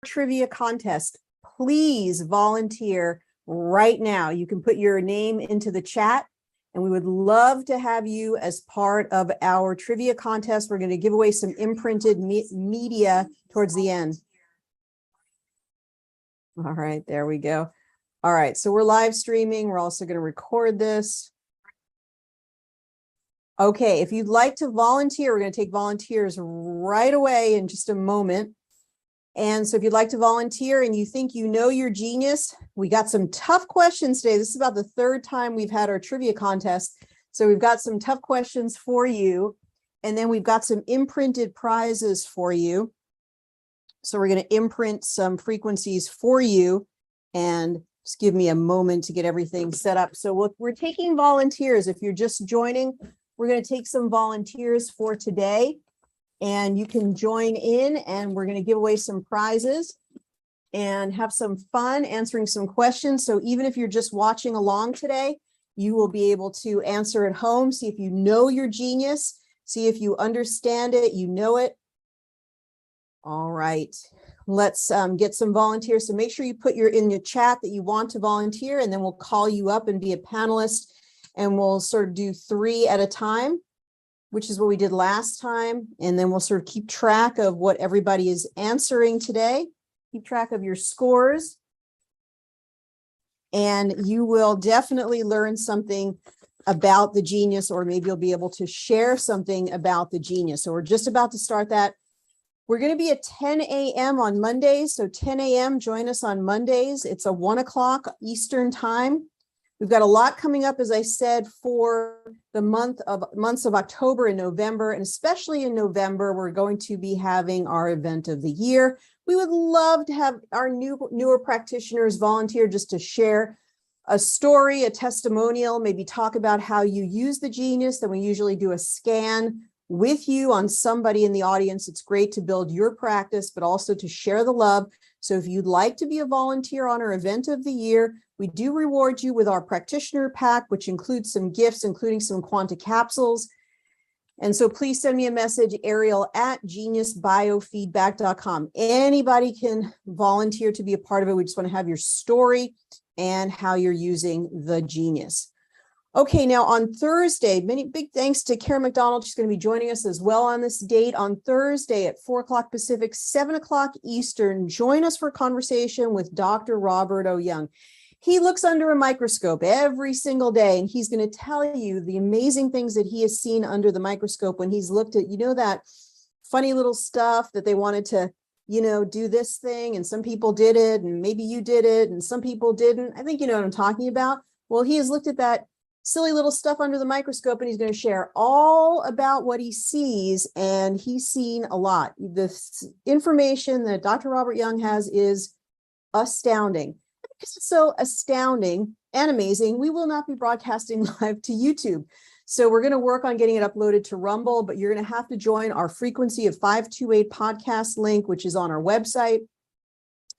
trivia contest. Please volunteer right now. You can put your name into the chat, and we would love to have you as part of our trivia contest. We're going to give away some imprinted media towards the end. All right, there we go. All right, so we're live streaming. We're also going to record this. Okay, if you'd like to volunteer, we're going to take volunteers right away in just a moment. And so if you'd like to volunteer and you think you know your genius, we got some tough questions today. This is about the third time we've had our trivia contest. So we've got some tough questions for you. And then we've got some imprinted prizes for you. So we're going to imprint some frequencies for you. And just give me a moment to get everything set up. So we're taking volunteers. If you're just joining, we're going to take some volunteers for today, and you can join in, and we're going to give away some prizes and have some fun answering some questions. So even if you're just watching along today, you will be able to answer at home, see if you know your genius, see if you understand it, you know it. All right, let's get some volunteers. So make sure you put in your chat that you want to volunteer, and then we'll call you up and be a panelist. And we'll sort of do 3 at a time, which is what we did last time. And then we'll sort of keep track of what everybody is answering today. Keep track of your scores. And you will definitely learn something about the genius, or maybe you'll be able to share something about the genius. So we're just about to start that. We're going to be at 10 a.m. on Mondays. So 10 a.m., join us on Mondays. It's a 1 o'clock Eastern time. We've got a lot coming up, as I said, for the months of October and November, and especially in November, we're going to be having our event of the year. We would love to have our newer practitioners volunteer just to share a story, a testimonial, maybe talk about how you use the genius. Then we usually do a scan with you on somebody in the audience. It's great to build your practice, but also to share the love. So if you'd like to be a volunteer on our event of the year, we do reward you with our practitioner pack, which includes some gifts, including some Quantic capsules. And so please send me a message, Ariel at geniusbiofeedback.com. Anybody can volunteer to be a part of it. We just want to have your story and how you're using the genius. Okay, now on Thursday, big thanks to Karen McDonald. She's going to be joining us as well on this date. On Thursday at 4 o'clock Pacific, 7 o'clock Eastern, join us for a conversation with Dr. Robert O. Young. He looks under a microscope every single day, and he's going to tell you the amazing things that he has seen under the microscope when he's looked at, that funny little stuff that they wanted to, do this thing, and some people did it, and maybe you did it, and some people didn't. I think you know what I'm talking about. Well, he has looked at that silly little stuff under the microscope, and he's going to share all about what he sees, and he's seen a lot. The information that Dr. Robert Young has is astounding. Because it's so astounding and amazing, we will not be broadcasting live to YouTube. So we're going to work on getting it uploaded to Rumble, but you're going to have to join our Frequency of 528 podcast link, which is on our website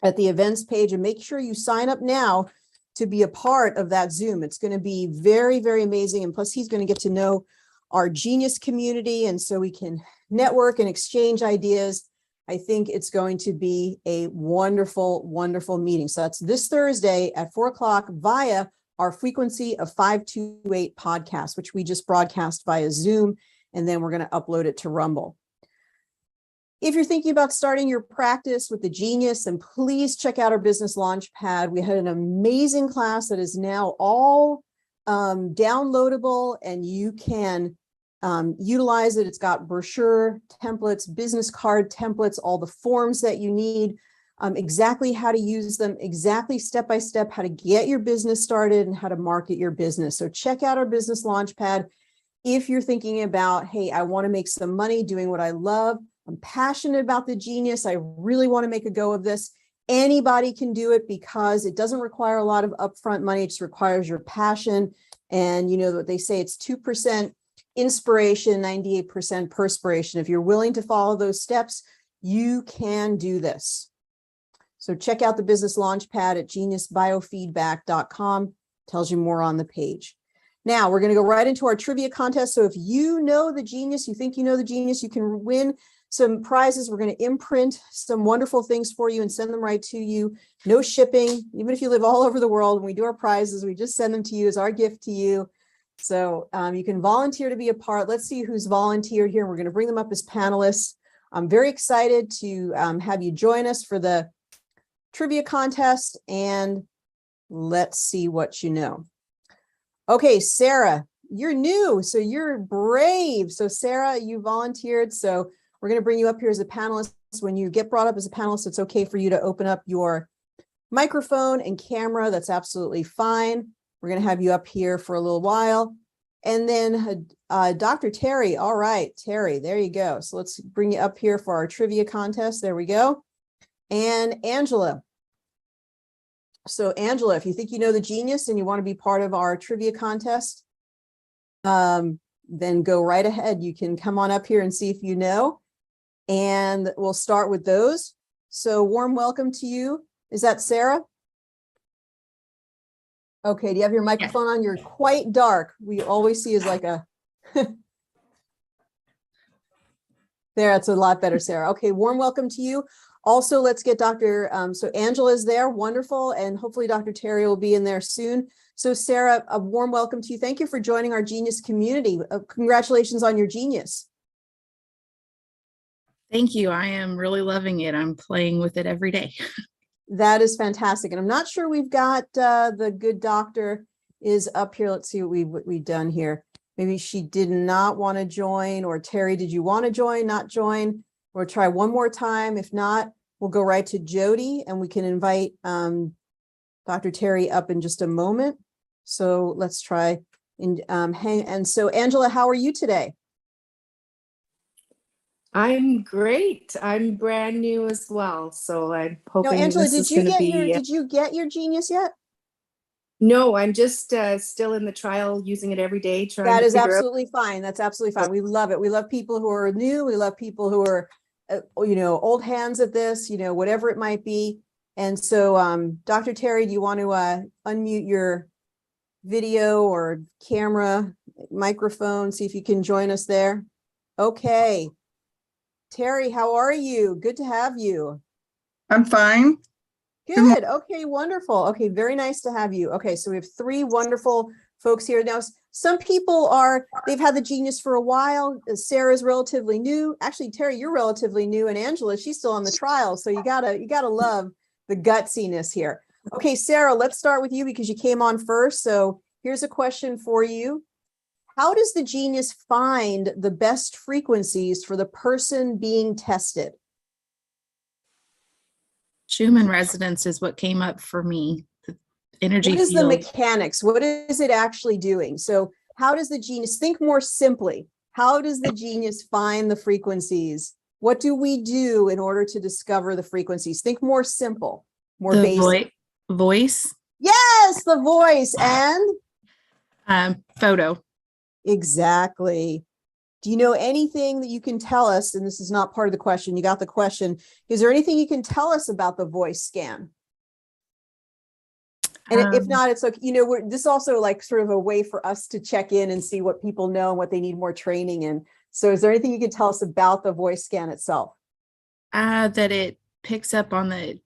at the events page, and make sure you sign up now to be a part of that Zoom. It's going to be very, very amazing. And plus, he's going to get to know our genius community, and so we can network and exchange ideas. I think it's going to be a wonderful, wonderful meeting. So that's this Thursday at 4 o'clock via our Frequency of 528 podcast, which we just broadcast via Zoom, and then we're going to upload it to Rumble. If you're thinking about starting your practice with the genius, then please check out our Business Launchpad. We had an amazing class that is now all downloadable, and you can utilize it. It's got brochure templates, business card templates, all the forms that you need, exactly how to use them, exactly step-by-step how to get your business started and how to market your business. So check out our Business Launchpad. If you're thinking about, hey, I want to make some money doing what I love, I'm passionate about the genius, I really want to make a go of this, anybody can do it because it doesn't require a lot of upfront money. It just requires your passion. And you know what they say, it's 2% inspiration, 98% perspiration. If you're willing to follow those steps, you can do this. So check out the Business Launchpad at geniusbiofeedback.com. Tells you more on the page. Now we're going to go right into our trivia contest. So if you know the genius, you think you know the genius, you can win some prizes. We're going to imprint some wonderful things for you and send them right to you. No shipping, even if you live all over the world. When we do our prizes, we just send them to you as our gift to you. So you can volunteer to be a part. Let's see who's volunteered here. We're going to bring them up as panelists. I'm very excited to have you join us for the trivia contest, and let's see what you know. Okay, Sarah, you're new, so you're brave. So Sarah, you volunteered, so we're going to bring you up here as a panelist. When you get brought up as a panelist, it's okay for you to open up your microphone and camera. That's absolutely fine. We're going to have you up here for a little while. And then Dr. Terry. All right, Terry, there you go. So let's bring you up here for our trivia contest. There we go. And Angela. So Angela, if you think you know the genius and you want to be part of our trivia contest, then go right ahead. You can come on up here and see if you know. And we'll start with those. So warm welcome to you. Is that Sarah? Okay, do you have your microphone on? You're quite dark. We always see is like a, there, it's a lot better, Sarah. Okay, warm welcome to you. Also, let's get Dr. So Angela's there, wonderful, and hopefully Dr. Terry will be in there soon. So Sarah, a warm welcome to you. Thank you for joining our Genius community. Congratulations on your Genius. Thank you. I am really loving it. I'm playing with it every day. That is fantastic. And I'm not sure we've got the good doctor is up here. Let's see what we've done here. Maybe she did not want to join, or Terry, did you want to join, not join, or try one more time? If not, we'll go right to Jody and we can invite Dr. Terry up in just a moment. So let's try and and so Angela, how are you today? I'm great. I'm brand new as well, so I'm hoping. No, Angela, this is gonna be. did you get your Genius yet? No, I'm just still in the trial, using it every day. Trying That to is figure absolutely fine. That's absolutely fine. We love it. We love people who are new. We love people who are, old hands at this, whatever it might be. And so, Dr. Terry, do you want to unmute your video or camera, microphone, see if you can join us there? Okay. Terry, how are you? Good to have you. I'm fine. Good. Okay, wonderful. Okay, very nice to have you. Okay, so we have three wonderful folks here. Now, some people they've had the Genius for a while. Sarah's relatively new. Actually, Terry, you're relatively new, and Angela, she's still on the trial. So you gotta love the gutsiness here. Okay, Sarah, let's start with you because you came on first. So here's a question for you. How does the Genius find the best frequencies for the person being tested? Schumann resonance is what came up for me. The energy What is field. the mechanics? What is it actually doing? So how does the Genius, think more simply, how does the Genius find the frequencies? What do we do in order to discover the frequencies? Think more simple, more The basic. voice. Yes, the voice and Photo. exactly. Do you know anything that you can tell us? And this is not part of the question. You got the question. Is there anything you can tell us about the voice scan? And if not, it's okay. This is also like sort of a way for us to check in and see what people know and what they need more training in. So is there anything you can tell us about the voice scan itself? That it picks up on the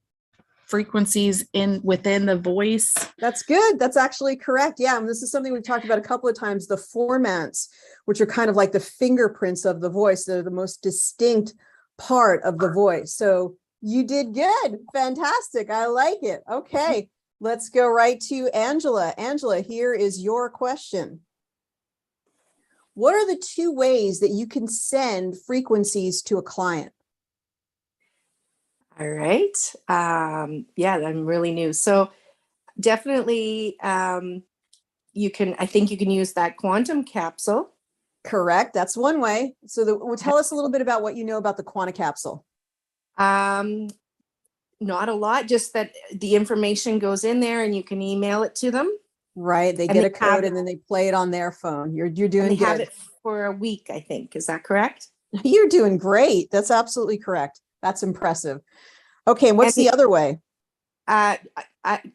frequencies within the voice. That's good. That's actually correct. Yeah. And this is something we've talked about a couple of times, the formants, which are kind of like the fingerprints of the voice. They're the most distinct part of the voice. So you did good. Fantastic. I like it. Okay. Let's go right to Angela. Angela, here is your question. What are the two ways that you can send frequencies to a client? All right. Yeah, I'm really new. So definitely I think you can use that quantum capsule. Correct. That's one way. So tell us a little bit about what you know about the quantum capsule. Not a lot, just that the information goes in there and you can email it to them. Right. They get a code and then they play it on their phone. You're doing they good. have it for a week, I think. Is that correct? You're doing great. That's absolutely correct. That's impressive. Okay. And what's the other way? I I'm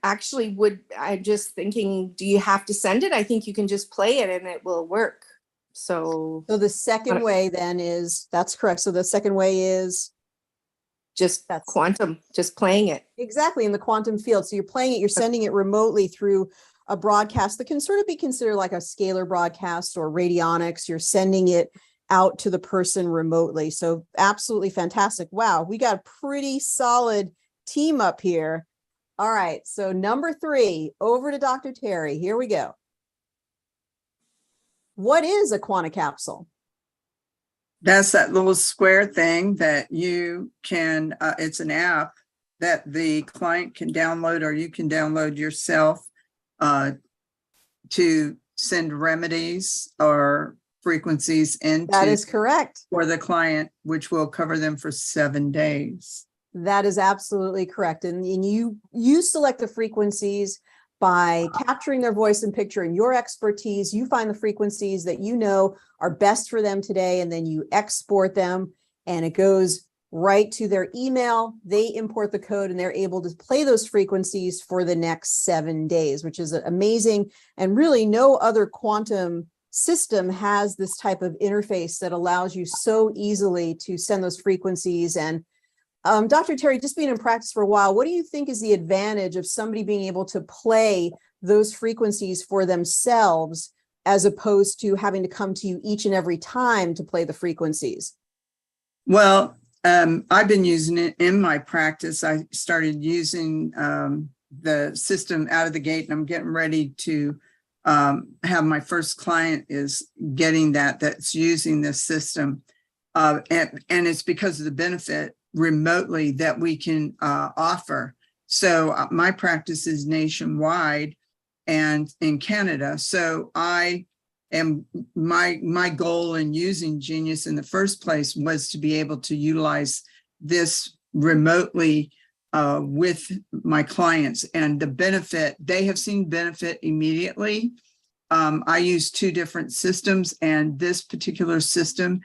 just thinking, do you have to send it? I think you can just play it and it will work. So So the second way then is, that's correct. So the second way is just quantum, just playing it. exactly in the quantum field. So you're playing it, you're sending it remotely through a broadcast that can sort of be considered like a scalar broadcast or radionics. You're sending it out to the person remotely. So absolutely fantastic. Wow, we got a pretty solid team up here. All right, so number 3, over to Dr. Terry. Here we go. What is a quantum capsule? That's that little square thing that you can, it's an app that the client can download or you can download yourself to send remedies or frequencies into. That is correct. For the client, which will cover them for 7 days. That is absolutely correct. And you select the frequencies by capturing their voice and picture and your expertise. You find the frequencies that you know are best for them today, and then you export them, and it goes right to their email. They import the code and they're able to play those frequencies for the next 7 days, which is amazing. And really no other quantum system has this type of interface that allows you so easily to send those frequencies. And Dr. Terry, just being in practice for a while, what do you think is the advantage of somebody being able to play those frequencies for themselves as opposed to having to come to you each and every time to play the frequencies? Well, I've been using it in my practice. I started using the system out of the gate, and I'm getting ready to have my first client is getting that's using this system. And it's because of the benefit remotely that we can offer. So my practice is nationwide and in Canada. So my goal in using Genius in the first place was to be able to utilize this remotely with my clients, and the benefit, they have seen benefit immediately. I use 2 different systems, and this particular system,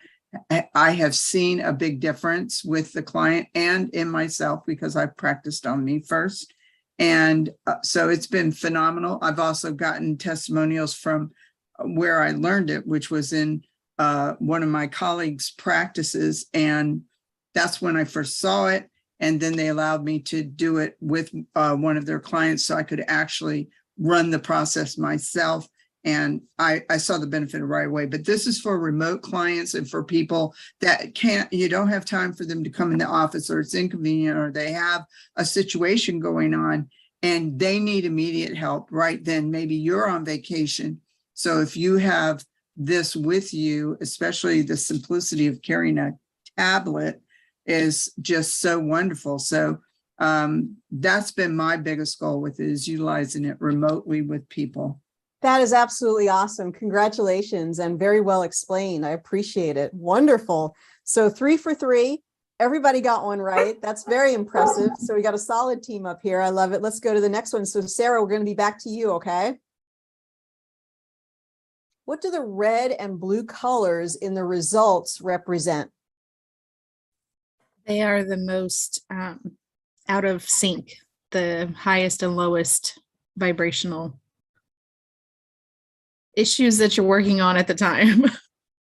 I have seen a big difference with the client and in myself because I practiced on me first. And so it's been phenomenal. I've also gotten testimonials from where I learned it, which was in one of my colleagues' practices. And that's when I first saw it. And then they allowed me to do it with one of their clients so I could actually run the process myself. And I saw the benefit right away. But this is for remote clients and for people that you don't have time for them to come in the office, or it's inconvenient, or they have a situation going on and they need immediate help right then. Maybe you're on vacation. So if you have this with you, especially the simplicity of carrying a tablet is just so wonderful. So that's been my biggest goal with it, is utilizing it remotely with people. That is absolutely awesome. Congratulations, and very well explained. I appreciate it. Wonderful. So 3 for 3. Everybody got one right. That's very impressive. So we got a solid team up here. I love it. Let's go to the next one. So Sarah, we're going to be back to you, okay? What do the red and blue colors in the results represent? They are the most out of sync, the highest and lowest vibrational issues that you're working on at the time.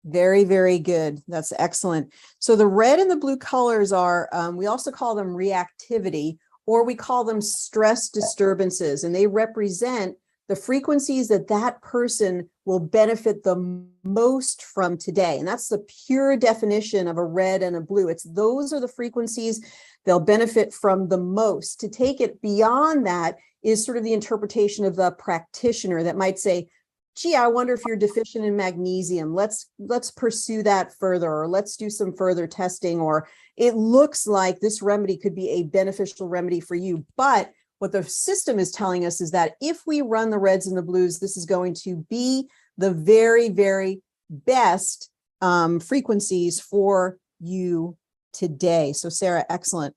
Very, very good. That's excellent. So the red and the blue colors are, we also call them reactivity, or we call them stress disturbances, and they represent the frequencies that that person will benefit the most from today. And that's the pure definition of a red and a blue. Those are the frequencies they'll benefit from the most. To take it beyond that is sort of the interpretation of the practitioner that might say, gee, I wonder if you're deficient in magnesium. Let's pursue that further, or let's do some further testing, or it looks like this remedy could be a beneficial remedy for you. But what the system is telling us is that if we run the reds and the blues, this is going to be the very, very best frequencies for you today. So Sarah, excellent.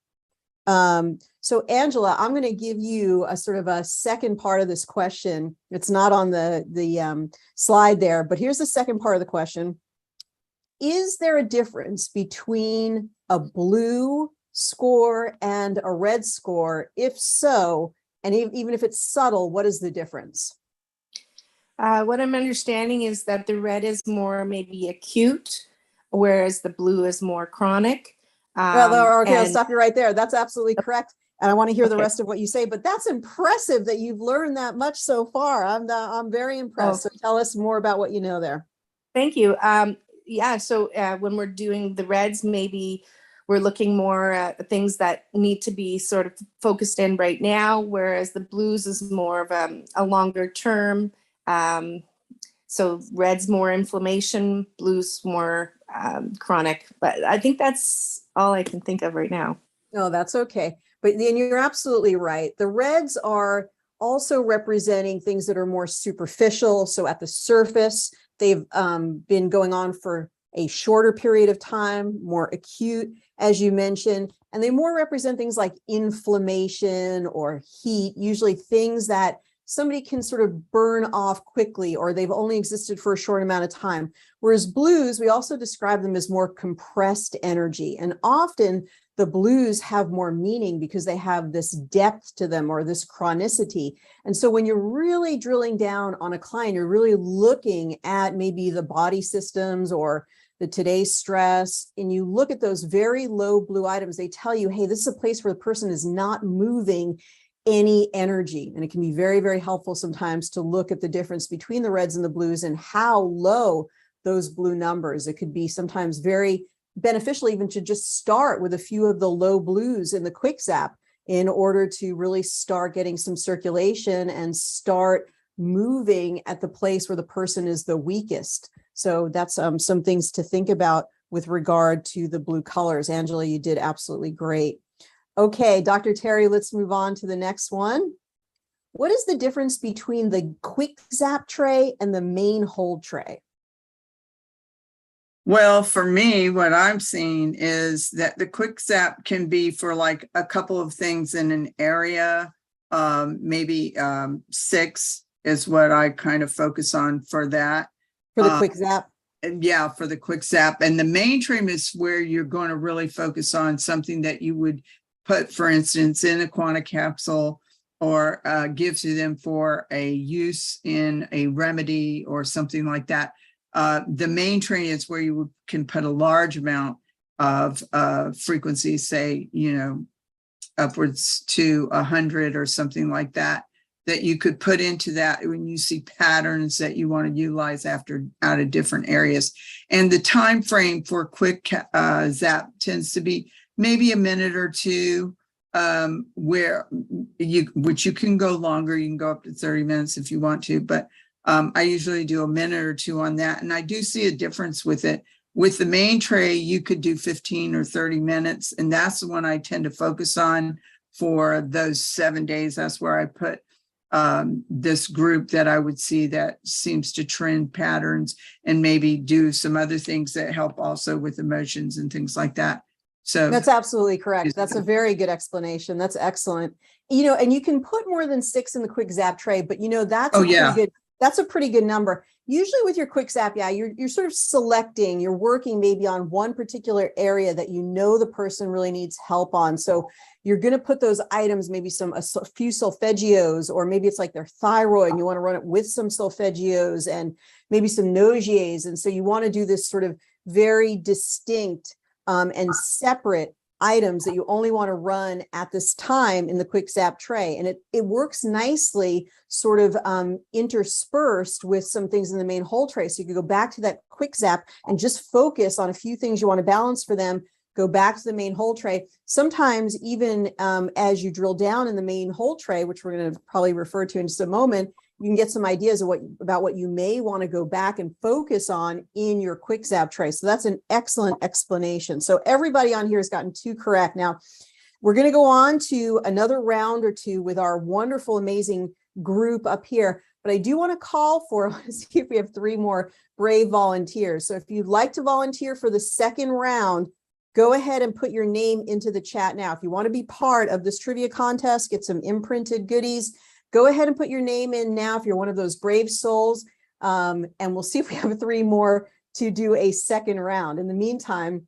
So Angela, I'm going to give you a sort of a second part of this question. It's not on the slide there, but here's the second part of the question. Is there a difference between a blue score and a red score? If so, and even if it's subtle, what is the difference? What I'm understanding is that the red is more maybe acute, whereas the blue is more chronic. Okay, I'll And stop you right there. That's absolutely correct. And I want to hear the Okay. rest of what you say, but that's impressive that you've learned that much so far. I'm very impressed. So tell us more about what you know there. Thank you. Yeah, so when we're doing the reds, maybe we're looking more at things that need to be sort of focused in right now, whereas the blues is more of a longer term. So red's more inflammation, blues more chronic. But I think that's all I can think of right now. No, that's okay. But then you're absolutely right. The reds are also representing things that are more superficial. So at the surface, they've been going on for a shorter period of time, more acute, as you mentioned, and they more represent things like inflammation or heat, usually things that somebody can sort of burn off quickly, or they've only existed for a short amount of time. Whereas blues, we also describe them as more compressed energy. And often the blues have more meaning because they have this depth to them or this chronicity. And so when you're really drilling down on a client, you're really looking at maybe the body systems or the today's stress, and you look at those very low blue items, they tell you, hey, this is a place where the person is not moving any energy. And it can be very, very helpful sometimes to look at the difference between the reds and the blues and how low those blue numbers. It could be sometimes very beneficial even to just start with a few of the low blues in the quick zap in order to really start getting some circulation and start moving at the place where the person is the weakest. So that's some things to think about with regard to the blue colors. Angela, you did absolutely great. Okay, Dr. Terry, let's move on to the next one. What is the difference between the quick zap tray and the main hold tray? Well, for me, what I'm seeing is that the quick zap can be for like a couple of things in an area. Maybe 6 is what I kind of focus on for that. For the quick zap? Yeah, for the quick zap. And the main trim is where you're going to really focus on something that you would put, for instance, in a quantum capsule or give to them for a use in a remedy or something like that. The main train is where you can put a large amount of frequency, say, upwards to 100 or something like that, that you could put into that when you see patterns that you want to utilize out of different areas. And the time frame for quick zap tends to be maybe a minute or two, which you can go longer. You can go up to 30 minutes if you want to, but I usually do a minute or two on that. And I do see a difference with it. With the main tray, you could do 15 or 30 minutes. And that's the one I tend to focus on for those 7 days. That's where I put this group that I would see that seems to trend patterns and maybe do some other things that help also with emotions and things like that. So that's absolutely correct. That's a very good explanation. That's excellent. And you can put more than 6 in the quick zap tray, but that's a pretty good number. Usually with your quick zap, you're sort of selecting, you're working maybe on one particular area that the person really needs help on. So you're going to put those items, maybe a few Solfeggios, or maybe it's like their thyroid and you want to run it with some Solfeggios and maybe some Nogiers. And so you want to do this sort of very distinct and separate items that you only want to run at this time in the quick zap tray. And it works nicely sort of interspersed with some things in the main hold tray. So you can go back to that quick zap and just focus on a few things you want to balance for them, go back to the main hold tray. Sometimes even as you drill down in the main hold tray, which we're going to probably refer to in just a moment, you can get some ideas about what you may want to go back and focus on in your quick zap tray. So that's an excellent explanation. So everybody on here has gotten 2 correct. Now we're going to go on to another round or 2 with our wonderful, amazing group up here. But I do want to call for, see if we have 3 more brave volunteers. So if you'd like to volunteer for the second round, go ahead and put your name into the chat now. If you want to be part of this trivia contest, get some imprinted goodies, go ahead and put your name in now if you're one of those brave souls, and we'll see if we have 3 more to do a second round. In the meantime,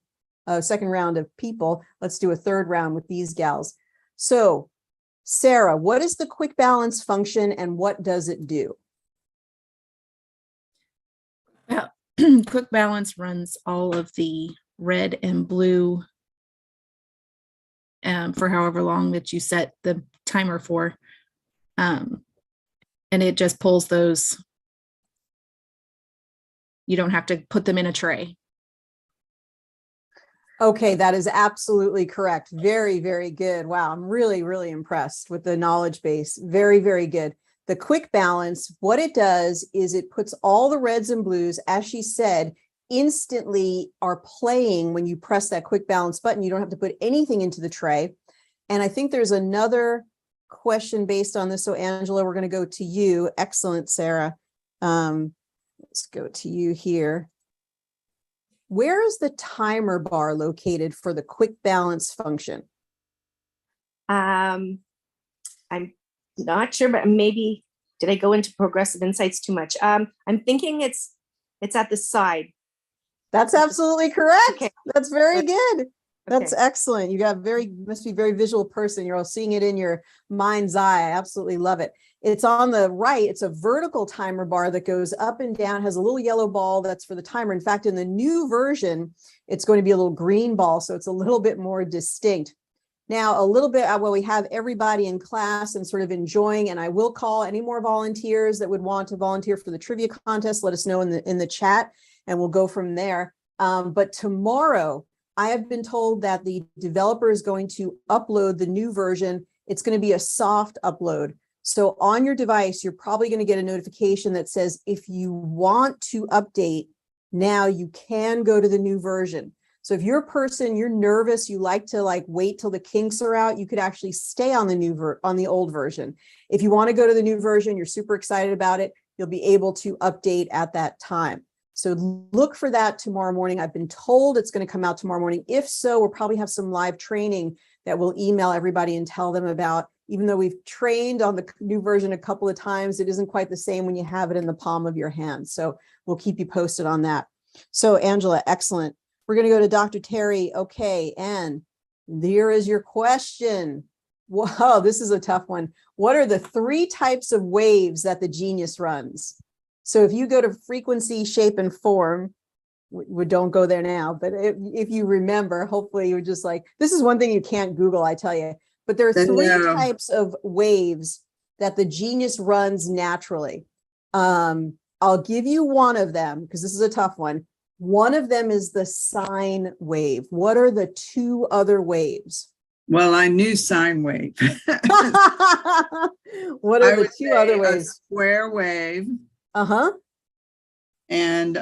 second round of people, let's do a third round with these gals. So, Sarah, what is the quick balance function and what does it do? quick balance runs all of the red and blue for however long that you set the timer for. And it just pulls those. You don't have to put them in a tray. Okay, that is absolutely correct. Very, very good. Wow, I'm really, really impressed with the knowledge base. Very, very good. The quick balance, what it does is it puts all the reds and blues, as she said, instantly are playing when you press that quick balance button. You don't have to put anything into the tray. And I think there's another question based on this. So Angela, we're going to go to you. Excellent, Sarah. Let's go to you here. Where is the timer bar located for the quick balance function? I'm not sure, but maybe did I go into progressive insights too much? I'm thinking it's at the side. That's absolutely correct. Okay. That's very good. That's Okay. excellent. You got must be a very visual person. You're all seeing it in your mind's eye. I absolutely love it. It's on the right. It's a vertical timer bar that goes up and down, has a little yellow ball that's for the timer. In fact, in the new version, it's going to be a little green ball. So it's a little bit more distinct. Now, a little bit, well, we have everybody in class and sort of enjoying, and I will call any more volunteers that would want to volunteer for the trivia contest. Let us know in the chat, and we'll go from there. But tomorrow, I have been told that the developer is going to upload the new version. It's going to be a soft upload. So on your device, you're probably going to get a notification that says, if you want to update, now you can go to the new version. So if you're a person, you're nervous, you like to wait till the kinks are out, you could actually stay on the old version. If you want to go to the new version, you're super excited about it, you'll be able to update at that time. So look for that tomorrow morning. I've been told it's going to come out tomorrow morning. If so, we'll probably have some live training that we'll email everybody and tell them about. Even though we've trained on the new version a couple of times, it isn't quite the same when you have it in the palm of your hand. So we'll keep you posted on that. So Angela, excellent. We're going to go to Dr. Terry. Okay, and here is your question. Whoa, this is a tough one. What are the 3 types of waves that the genius runs? So if you go to frequency, shape, and form, we don't go there now, but if you remember, hopefully you're just like, this is one thing you can't Google, I tell you. But there are 3 types of waves that the genius runs naturally. I'll give you one of them because this is a tough one. One of them is the sine wave. What are the 2 other waves? Well, I knew sine wave. What are the 2 other waves? Square wave. Uh-huh. And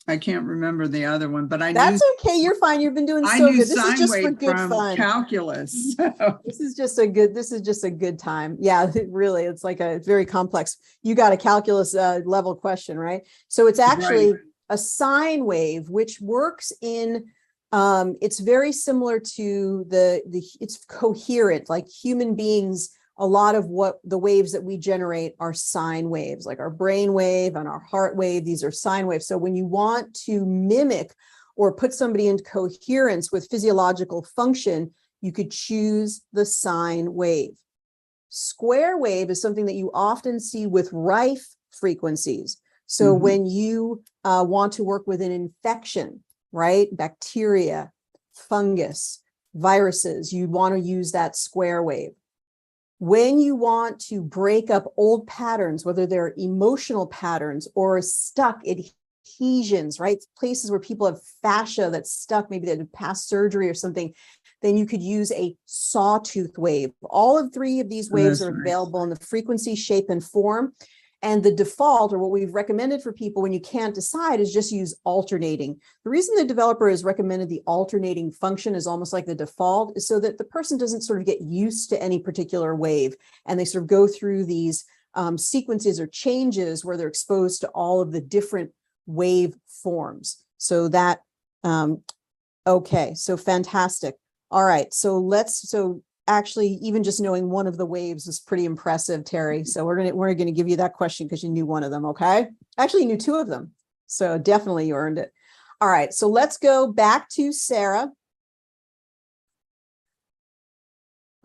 I can't remember the other one, but That's okay. You're fine. You've been doing so good. This is just for good fun. Calculus. So. This is just a good time. Yeah, really. It's it's very complex. You got a calculus level question, right? So it's actually a sine wave, which works in, it's very similar to it's coherent, like human beings. A lot of what the waves that we generate are sine waves, like our brain wave and our heart wave. These are sine waves. So when you want to mimic or put somebody into coherence with physiological function, you could choose the sine wave. Square wave is something that you often see with Rife frequencies. So when you want to work with an infection, right? Bacteria, fungus, viruses, you want to use that square wave. When you want to break up old patterns, whether they're emotional patterns or stuck adhesions, right? Places where people have fascia that's stuck, maybe they had past surgery or something, then you could use a sawtooth wave. All of 3 of these waves are available in the frequency, shape, and form. And the default, or what we've recommended for people when you can't decide, is just use alternating. The reason the developer has recommended the alternating function is almost like the default is so that the person doesn't sort of get used to any particular wave and they sort of go through these sequences or changes where they're exposed to all of the different wave forms. So that, okay, so fantastic. All right, so actually, even just knowing one of the waves is pretty impressive, Terry. So we're gonna give you that question because you knew one of them. Okay, actually, you knew 2 of them, so definitely you earned it. All right, so let's go back to Sarah.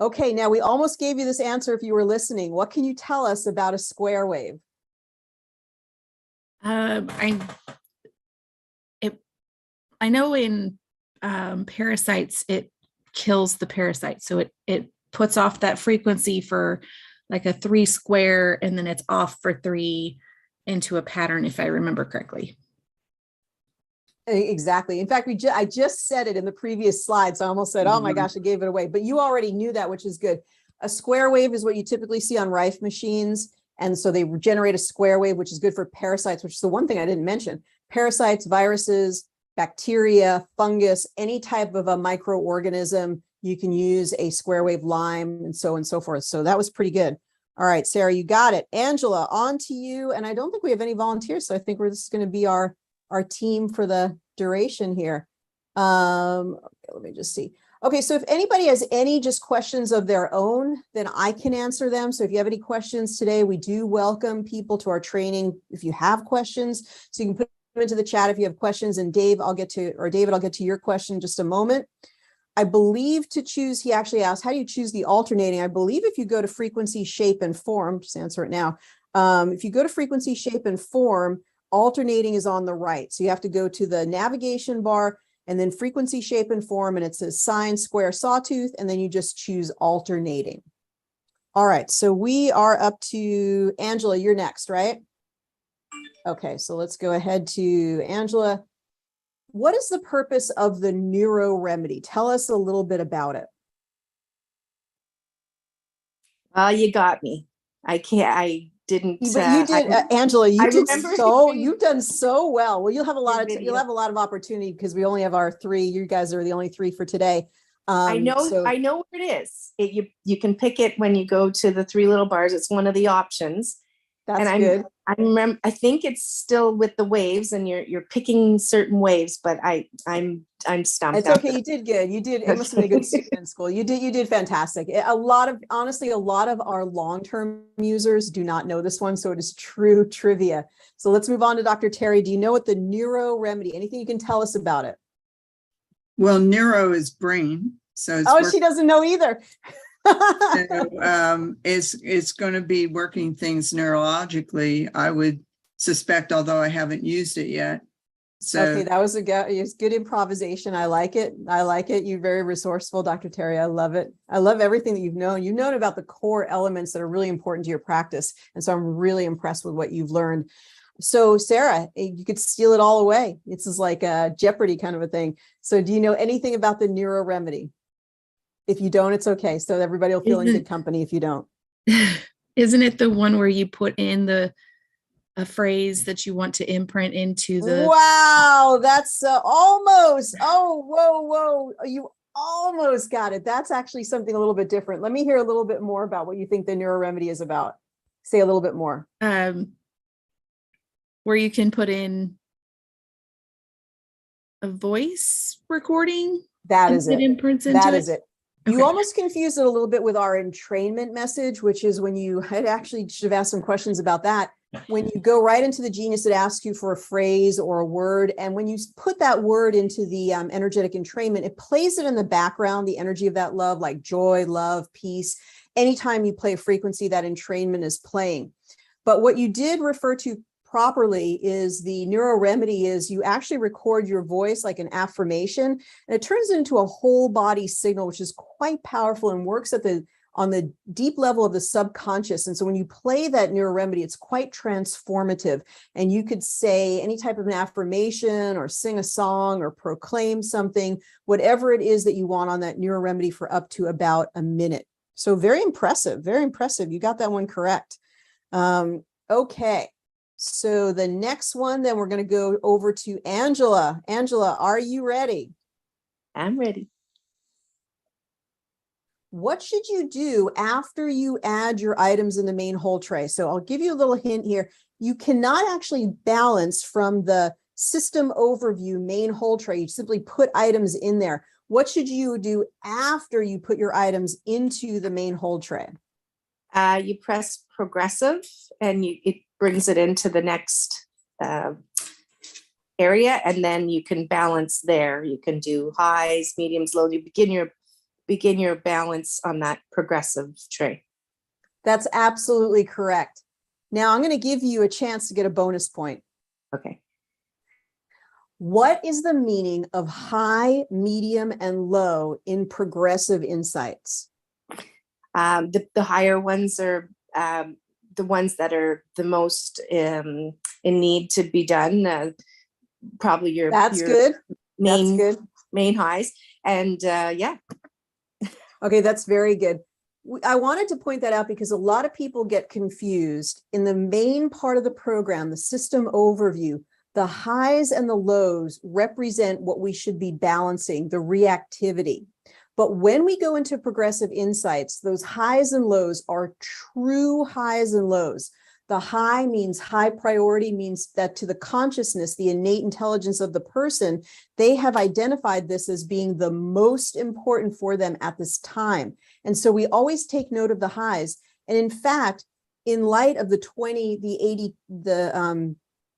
Okay, now we almost gave you this answer if you were listening. What can you tell us about a square wave? I know in parasites, it kills the parasite. So it puts off that frequency for like a 3 square, and then it's off for 3 into a pattern, if I remember correctly. Exactly. In fact, I just said it in the previous slide. So I almost said, oh my gosh, I gave it away, but you already knew that, which is good. A square wave is what you typically see on Rife machines. And so they generate a square wave, which is good for parasites, which is the one thing I didn't mention. Parasites, viruses, bacteria, fungus, any type of a microorganism, you can use a square wave Lyme and so forth. So that was pretty good. All right, Sarah, you got it. Angela, on to you. And I don't think we have any volunteers. So I think this is going to be our team for the duration here. Okay, let me just see. Okay, so if anybody has any just questions of their own, then I can answer them. So if you have any questions today, we do welcome people to our training if you have questions. So you can put them into the chat if you have questions. And David, I'll get to your question in just a moment. I believe to choose, he actually asked, how do you choose the alternating? I believe if you go to frequency, shape, and form, just answer it now. If you go to frequency, shape, and form, alternating is on the right. So you have to go to the navigation bar and then frequency, shape, and form, and it says sine, square, sawtooth, and then you just choose alternating. All right, so we are up to Angela, you're next, right? Okay, so let's go ahead to Angela. What is the purpose of the neuro remedy? Tell us a little bit about it. You got me. I didn't. But you did, Angela. You've done so well. Well, you'll have a lot of opportunity because we only have our 3. You guys are the only 3 for today. I know where it is. You can pick it when you go to the 3 little bars. It's one of the options. That's good. I remember. I think it's still with the waves, and you're picking certain waves. But I'm stumped. It's okay. You did good. You did. It must have been a good student in school. You did fantastic. Honestly, a lot of our long-term users do not know this one, so it is true trivia. So let's move on to Dr. Terry. Do you know what the neuro remedy? Anything you can tell us about it? Well, neuro is brain. So she doesn't know either. So, it's going to be working things neurologically, I would suspect, although I haven't used it yet. So okay, that was good improvisation. I like it. You're very resourceful, Dr. Terry. I love it. I love everything that you've known. You've known about the core elements that are really important to your practice. And so I'm really impressed with what you've learned. So Sarah, you could steal it all away. It's just like a Jeopardy kind of a thing. So do you know anything about the neuro remedy? If you don't, it's okay. So everybody will feel in good company if you don't. Isn't it the one where you put in a phrase that you want to imprint into the... Wow, that's almost. Oh, whoa. You almost got it. That's actually something a little bit different. Let me hear a little bit more about what you think the neuro remedy is about. Say a little bit more. Where you can put in a voice recording. That is it. Imprints into that is it. You Okay. almost confused it a little bit with our entrainment message, which is when you had actually should have asked some questions about that. When you go right into the Genius, it asks you for a phrase or a word. And when you put that word into the energetic entrainment, it plays it in the background, the energy of that love, like joy, love, peace. Anytime you play a frequency, that entrainment is playing. But what you did refer to properly is the neuro remedy is you actually record your voice like an affirmation, and it turns it into a whole body signal, which is quite powerful and works on the deep level of the subconscious. And so when you play that neuro remedy, it's quite transformative. And you could say any type of an affirmation or sing a song or proclaim something, whatever it is that you want on that neuro remedy for up to about a minute. So very impressive, very impressive. You got that one correct. Okay. So the next one, then we're going to go over to Angela. Angela, are you ready? I'm ready. What should you do after you add your items in the main whole tray? So I'll give you a little hint here. You cannot actually balance from the system overview main whole tray. You simply put items in there. What should you do after you put your items into the main whole tray? You press progressive and it brings it into the next area, and then you can balance there. You can do highs, mediums, lows. You begin your balance on that progressive tray. That's absolutely correct. Now I'm going to give you a chance to get a bonus point. Okay. What is the meaning of high, medium, and low in progressive insights? The higher ones are the ones that are the most in need to be done. Probably your Good. main That's good. main highs, and yeah. Okay, that's very good. I wanted to point that out because a lot of people get confused. In the main part of the program, the system overview, the highs and the lows represent what we should be balancing, the reactivity. But when we go into progressive insights, those highs and lows are true highs and lows. The high means high priority, means that to the consciousness, the innate intelligence of the person, they have identified this as being the most important for them at this time. And so we always take note of the highs. And in fact, in light of the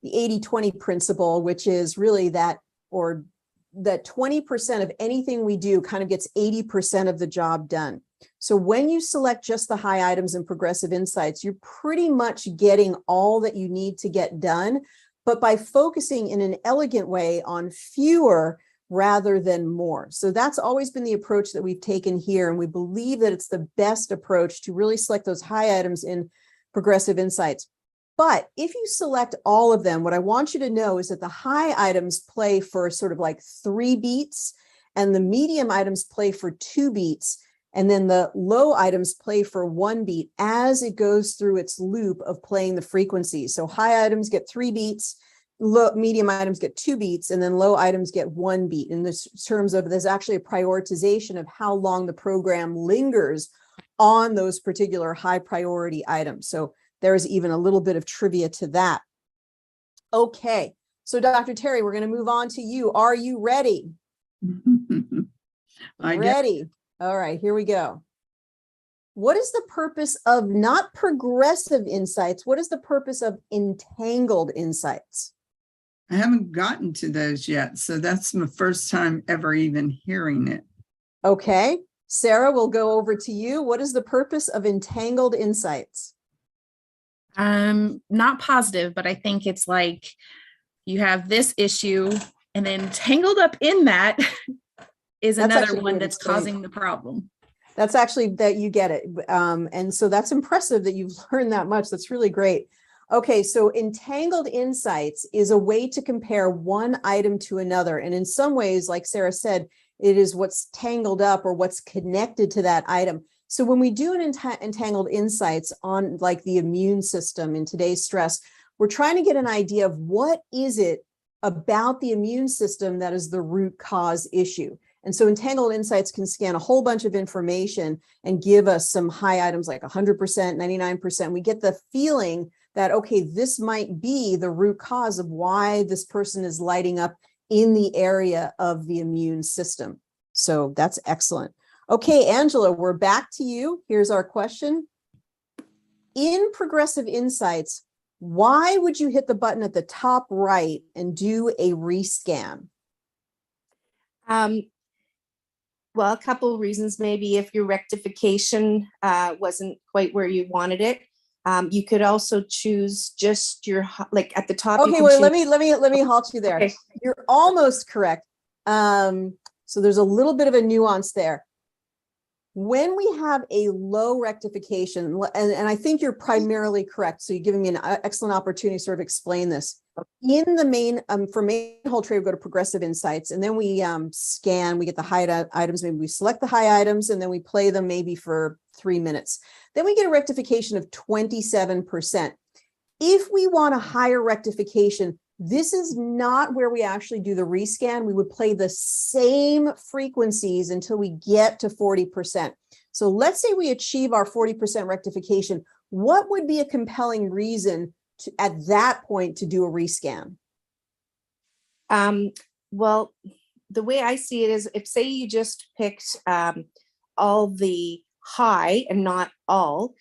80-20 principle, which is really that 20% of anything we do kind of gets 80% of the job done. So when you select just the high items in progressive insights, you're pretty much getting all that you need to get done, but by focusing in an elegant way on fewer rather than more. So that's always been the approach that we've taken here. And we believe that it's the best approach to really select those high items in progressive insights. But if you select all of them, what I want you to know is that the high items play for sort of like 3 beats, and the medium items play for 2 beats, and then the low items play for 1 beat as it goes through its loop of playing the frequencies. So high items get 3 beats, medium items get 2 beats, and then low items get 1 beat. In this terms of, there's actually a prioritization of how long the program lingers on those particular high priority items. So there's even a little bit of trivia to that. Okay, so Dr. Terry, we're going to move on to you. Are you ready? Ready. All right, here we go. What is the purpose of not progressive insights? What is the purpose of entangled insights? I haven't gotten to those yet, so that's my first time ever even hearing it. Okay, Sarah, we'll go over to you. What is the purpose of entangled insights? Not positive, but I think it's like you have this issue, and then tangled up in that is another one that's causing the problem. That's actually that you get it. And so that's impressive that you've learned that much. That's really great. Okay, so entangled insights is a way to compare one item to another. And in some ways, like Sarah said, it is what's tangled up or what's connected to that item. So when we do an entangled insights on like the immune system in today's stress, we're trying to get an idea of what is it about the immune system that is the root cause issue. And so entangled insights can scan a whole bunch of information and give us some high items like 100%, 99%. We get the feeling that, okay, this might be the root cause of why this person is lighting up in the area of the immune system. So that's excellent. Okay, Angela, we're back to you. Here's our question. In progressive insights, why would you hit the button at the top right and do a rescan? Well, a couple of reasons. Maybe if your rectification wasn't quite where you wanted it, you could also choose just your, like at the top. Okay, wait, let me halt you there. Okay. You're almost correct. So there's a little bit of a nuance there. When we have a low rectification, and I think you're primarily correct, so you're giving me an excellent opportunity to sort of explain this. In the main, for main whole trade, we go to progressive insights, and then we scan, we get the high items, maybe we select the high items, and then we play them maybe for 3 minutes. Then we get a rectification of 27%. If we want a higher rectification, this is not where we actually do the rescan. We would play the same frequencies until we get to 40%. So let's say we achieve our 40% rectification. What would be a compelling reason to, at that point, to do a rescan? Well, the way I see it is, if say you just picked all the high and not all,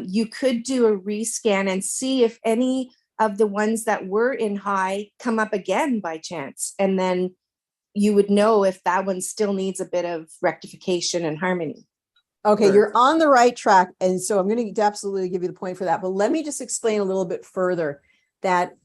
you could do a rescan and see if any of the ones that were in high come up again by chance. And then you would know if that one still needs a bit of rectification and harmony. Okay, you're on the right track. And so I'm going to absolutely give you the point for that. But let me just explain a little bit further that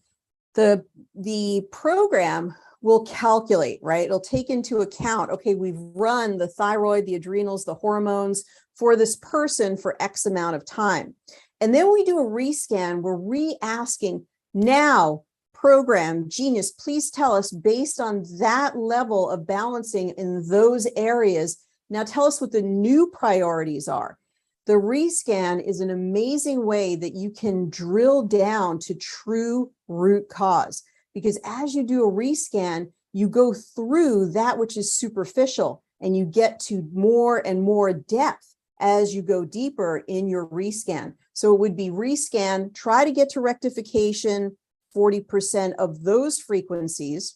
the program will calculate, right? It'll take into account, okay, we've run the thyroid, the adrenals, the hormones for this person for X amount of time. And then when we do a rescan, we're re-asking, now, program, genius, please tell us, based on that level of balancing in those areas, now tell us what the new priorities are. The rescan is an amazing way that you can drill down to true root cause, because as you do a rescan, you go through that which is superficial and you get to more and more depth as you go deeper in your rescan. So it would be rescan, try to get to rectification, 40% of those frequencies,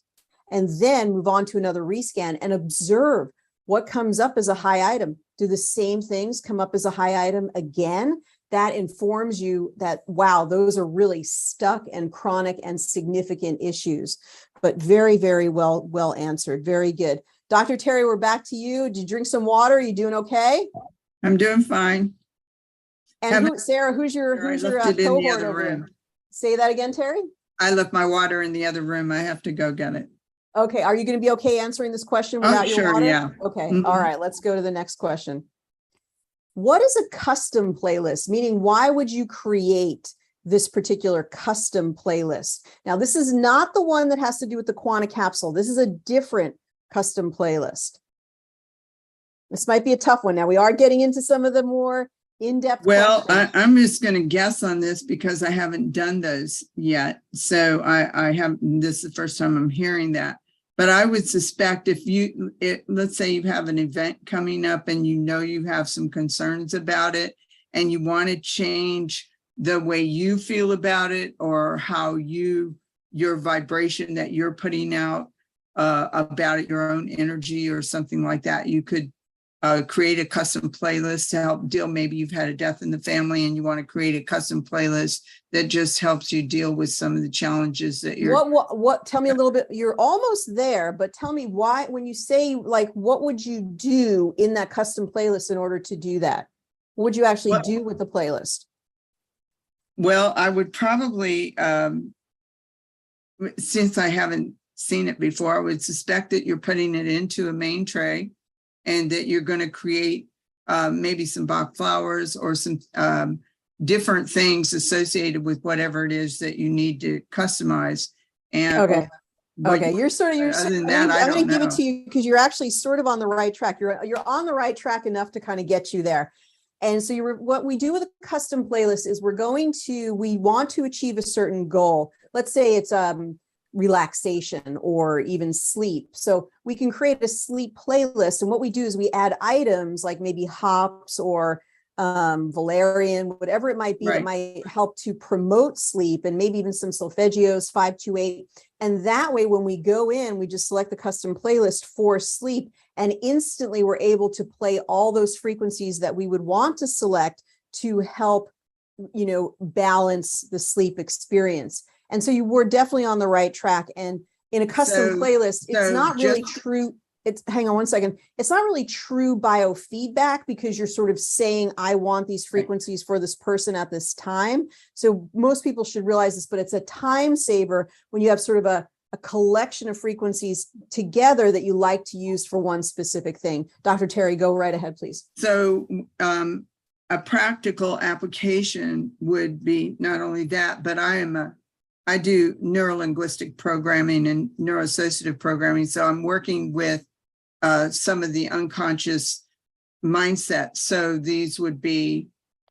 and then move on to another rescan and observe what comes up as a high item. Do the same things come up as a high item again? That informs you that, wow, those are really stuck and chronic and significant issues. But very, very well answered. Very good. Dr. Terry, we're back to you. Did you drink some water? Are you doing okay? I'm doing fine. And Sarah, who's your cohort over there? Say that again, Terry? I left my water in the other room. I have to go get it. Okay. Are you going to be okay answering this question without your sure, water? yeah. Okay. Mhm. All right. Let's go to the next question. What is a custom playlist? Meaning, why would you create this particular custom playlist? Now, this is not the one that has to do with the Quantic Capsule. This is a different custom playlist. This might be a tough one. Now, we are getting into some of the more in-depth Well, questions. I'm just going to guess on this because I haven't done those yet. So I have, this is the first time I'm hearing that. But I would suspect if let's say you have an event coming up and you know you have some concerns about it and you want to change the way you feel about it or how your vibration that you're putting out about it, your own energy or something like that, you could create a custom playlist to help deal. Maybe you've had a death in the family and you want to create a custom playlist that just helps you deal with some of the challenges that you're. What, tell me a little bit, you're almost there, but tell me why, when you say, like, what would you do in that custom playlist in order to do that? What would you actually do with the playlist? Well, I would probably, since I haven't seen it before, I would suspect that you're putting it into a main tray and that you're going to create maybe some Bach flowers or some different things associated with whatever it is that you need to customize. And okay. You're sort of, other than that, I'm going to give know. it to you because you're actually sort of on the right track. You're on the right track enough to kind of get you there. And so what we do with a custom playlist is we want to achieve a certain goal. Let's say it's relaxation or even sleep. So we can create a sleep playlist. And what we do is we add items like maybe hops or valerian, whatever it might be, Right. that might help to promote sleep, and maybe even some Solfeggios, 528. And that way, when we go in, we just select the custom playlist for sleep, and instantly we're able to play all those frequencies that we would want to select to help, balance the sleep experience. And so you were definitely on the right track. And in a custom playlist, it's not really true. Hang on one second. It's not really true biofeedback because you're sort of saying, I want these frequencies for this person at this time. So most people should realize this, but it's a time saver when you have sort of a collection of frequencies together that you like to use for one specific thing. Dr. Terry, go right ahead, please. So a practical application would be not only that, but I do neuro-linguistic programming and neuroassociative programming. So I'm working with some of the unconscious mindset. So these would be,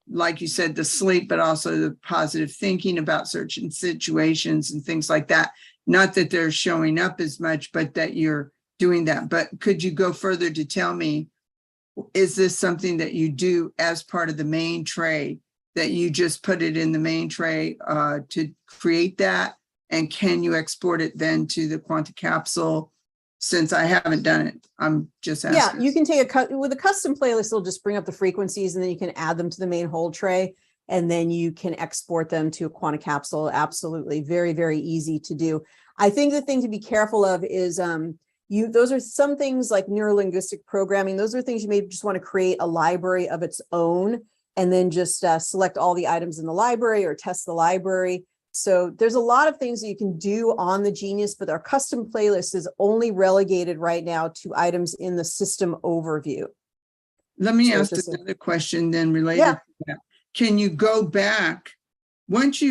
like you said, the sleep, but also the positive thinking about certain situations and things like that. Not that they're showing up as much, but that you're doing that. But could you go further to tell me, is this something that you do as part of the main tray, that you just put it in the main tray to create that? And can you export it then to the Quantic Capsule? Since I haven't done it, I'm just asking. Yeah, you can take with a custom playlist, it'll just bring up the frequencies and then you can add them to the main hold tray and then you can export them to a Quantic Capsule. Absolutely. Very, very easy to do. I think the thing to be careful of is those are some things like neuro-linguistic programming. Those are things you may just want to create a library of its own and then just select all the items in the library or test the library. So there's a lot of things that you can do on the Genius, but our custom playlist is only relegated right now to items in the system overview. Let me So ask just another question then related Yeah. to that. Can you go back once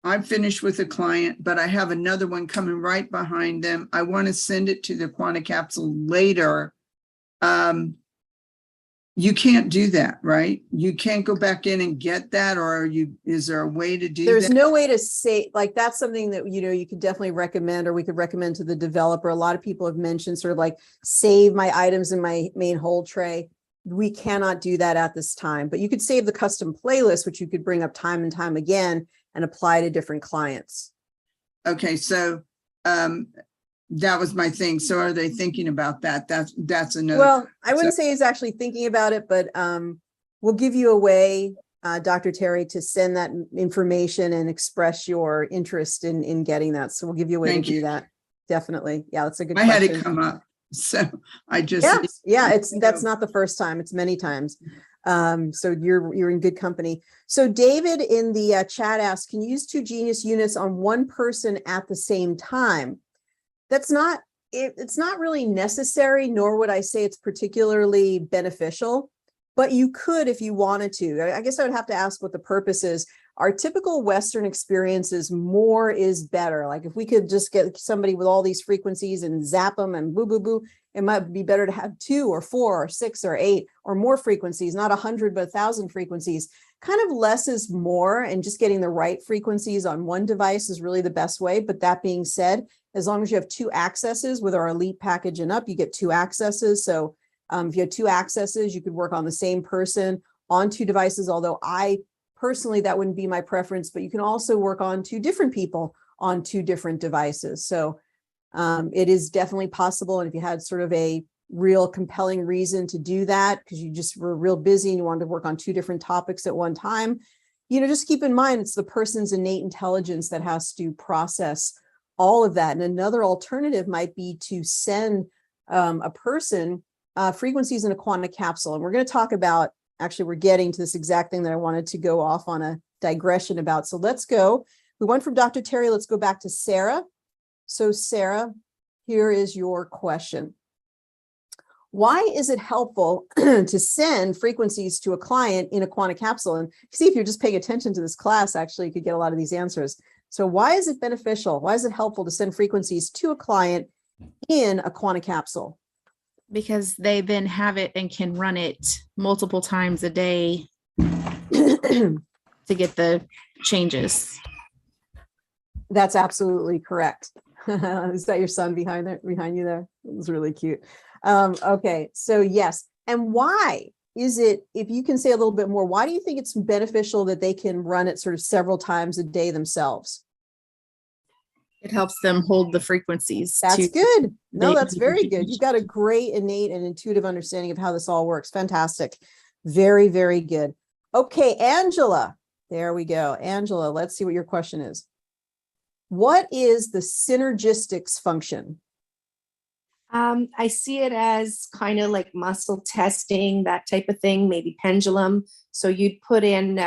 I'm finished with a client, but I have another one coming right behind them. I want to send it to the Quantic Capsule later. You can't do that, right? You can't go back in and get that, or is there a way to do There's that? no way to say, like, that's something that, you could definitely recommend, or we could recommend to the developer. A lot of people have mentioned sort of like save my items in my main hold tray. We cannot do that at this time, but you could save the custom playlist, which you could bring up time and time again and apply to different clients. Okay, so that was my thing. So are they thinking about that? That's another. Well, I wouldn't say he's actually thinking about it, but we'll give you a way, Dr. Terry, to send that information and express your interest in getting that. So we'll give you a way Thank to do you. that. Definitely. Yeah, that's a good I had question. it come up. So I just. Yeah, that's not the first time. It's many times. So you're in good company. So David in the chat asked, can you use 2 Genius units on one person at the same time? That's not, it's not really necessary, nor would I say it's particularly beneficial, but you could if you wanted to. I guess I would have to ask what the purpose is. Our typical Western experience is more is better. Like if we could just get somebody with all these frequencies and zap them and boo, boo, boo, it might be better to have 2 or 4 or 6 or 8 or more frequencies, not 100, but 1,000 frequencies. Kind of less is more, and just getting the right frequencies on one device is really the best way. But that being said, as long as you have 2 accesses with our Elite package and up, you get 2 accesses. So if you had 2 accesses, you could work on the same person on 2 devices, although I personally, that wouldn't be my preference, but you can also work on 2 different people on 2 different devices. So it is definitely possible. And if you had sort of a real compelling reason to do that, because you just were real busy and you wanted to work on 2 different topics at one time, just keep in mind, it's the person's innate intelligence that has to process all of that. And another alternative might be to send a person frequencies in a quantum capsule. And we're going to talk about, actually, we're getting to this exact thing that I wanted to go off on a digression about. So let's go. We went from Dr. Terry. Let's go back to Sarah. So Sarah, here is your question. Why is it helpful to send frequencies to a client in a quantum capsule? And see, if you're just paying attention to this class, actually, you could get a lot of these answers. So why is it beneficial? Why is it helpful to send frequencies to a client in a quantum capsule? Because they then have it and can run it multiple times a day to get the changes. That's absolutely correct. Is that your son behind you there? It was really cute. Okay, so yes. And why is it, if you can say a little bit more, why do you think it's beneficial that they can run it sort of several times a day themselves? It helps them hold the frequencies. That's good. No, they- that's very good. You've got a great innate and intuitive understanding of how this all works. Fantastic. Very, very good. Okay, Angela. There we go. Angela, let's see what your question is. What is the synergistics function? I see it as kind of like muscle testing, that type of thing, maybe pendulum. So you'd put in,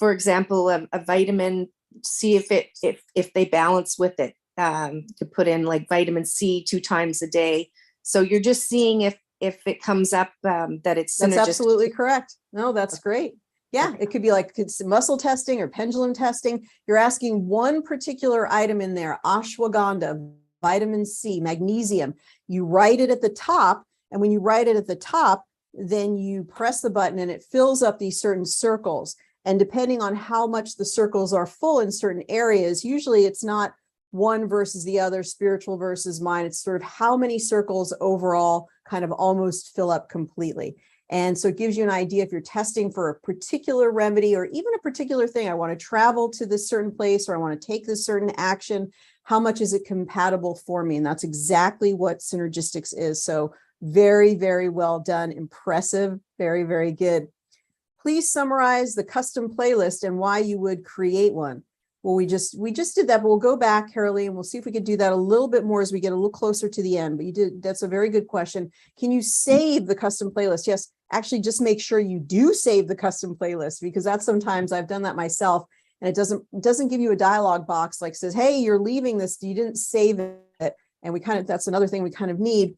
for example, a vitamin, see if they balance with it. To put in like vitamin C 2 times a day. So you're just seeing if it comes up that it's synergistic. That's absolutely correct. No, that's great. Yeah, it could be like it's muscle testing or pendulum testing. You're asking one particular item in there, ashwagandha, vitamin C, magnesium. You write it at the top, and when you write it at the top, then you press the button and it fills up these certain circles. And depending on how much the circles are full in certain areas, usually it's not one versus the other, spiritual versus mine. It's sort of how many circles overall kind of almost fill up completely. And so it gives you an idea if you're testing for a particular remedy or even a particular thing. I want to travel to this certain place, or I want to take this certain action. How much is it compatible for me? And that's exactly what Synergistics is. So very, very well done. Impressive. Very, very good. Please summarize the custom playlist and why you would create one. Well, we just did that, but we'll go back, Carolee, and we'll see if we could do that a little bit more as we get a little closer to the end. But that's a very good question. Can you save the custom playlist? Yes, actually just make sure you do save the custom playlist, because that's sometimes I've done that myself and it doesn't give you a dialog box like says, hey, you're leaving this, you didn't save it. And that's another thing we kind of need.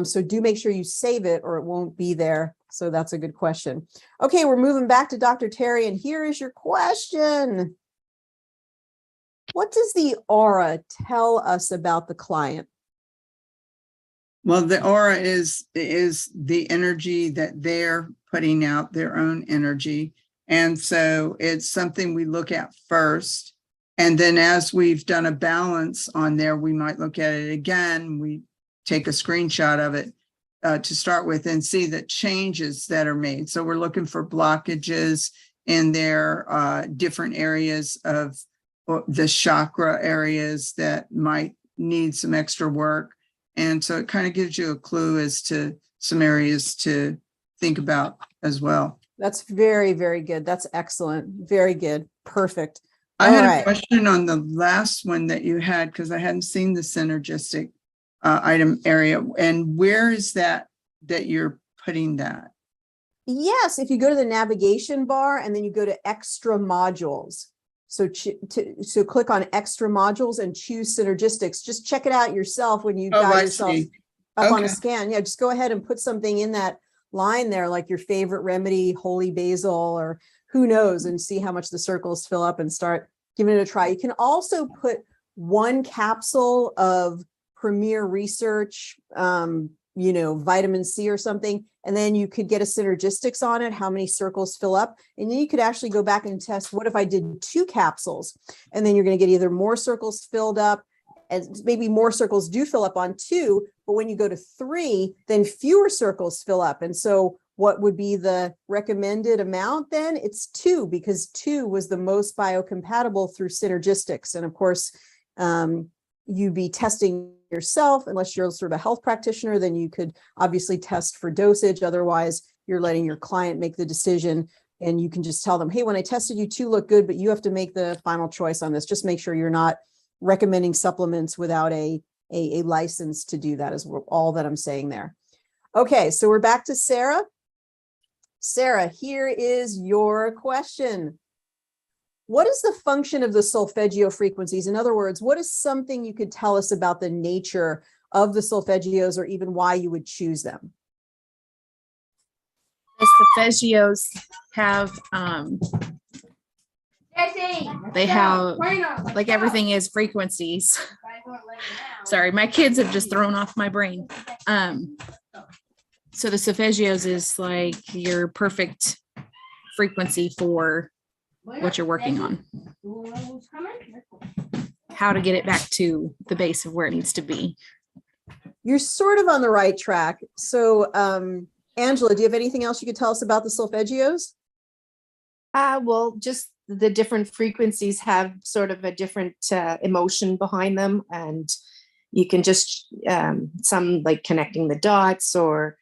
So do make sure you save it or it won't be there. So that's a good question. Okay, we're moving back to Dr. Terry, and here is your question. What does the aura tell us about the client? Well, the aura is the energy that they're putting out, their own energy. And so it's something we look at first. And then as we've done a balance on there, we might look at it again. We take a screenshot of it to start with and see the changes that are made. So we're looking for blockages in their different areas of the chakra areas that might need some extra work. And so it kind of gives you a clue as to some areas to think about as well. That's very, very good. That's excellent. Very good. Perfect. I had right. a question on the last one that you had, because I hadn't seen the synergistic item area. And where is that you're putting that? Yes, if you go to the navigation bar and then you go to extra modules. So click on extra modules and choose synergistics. Just check it out yourself when you got yourself up on a scan. Yeah, just go ahead and put something in that line there, like your favorite remedy, holy basil, or who knows, and see how much the circles fill up and start giving it a try. You can also put one capsule of Premier Research, vitamin C or something, and then you could get a synergistics on it, how many circles fill up. And then you could actually go back and test, what if I did 2 capsules? And then you're going to get either more circles filled up, and maybe more circles do fill up on 2, but when you go to 3, then fewer circles fill up. And so what would be the recommended amount then? It's 2, because 2 was the most biocompatible through synergistics. And of course, you'd be testing yourself. Unless you're sort of a health practitioner, then you could obviously test for dosage. Otherwise, you're letting your client make the decision, and you can just tell them, hey, when I tested you, 2 look good, but you have to make the final choice on this. Just make sure you're not recommending supplements without a license to do that, is all that I'm saying there. Okay, so we're back to Sarah. Sarah, here is your question. What is the function of the Solfeggio frequencies? In other words, what is something you could tell us about the nature of the Solfeggios, or even why you would choose them? The Solfeggios have, they have, like everything is frequencies. Sorry, my kids have just thrown off my brain. So the Solfeggios is like your perfect frequency for what you're working on, how to get it back to the base of where it needs to be. You're sort of on the right track. So Angela, do you have anything else you could tell us about the Solfeggios? Well, just the different frequencies have sort of a different emotion behind them, and you can just some like connecting the dots, or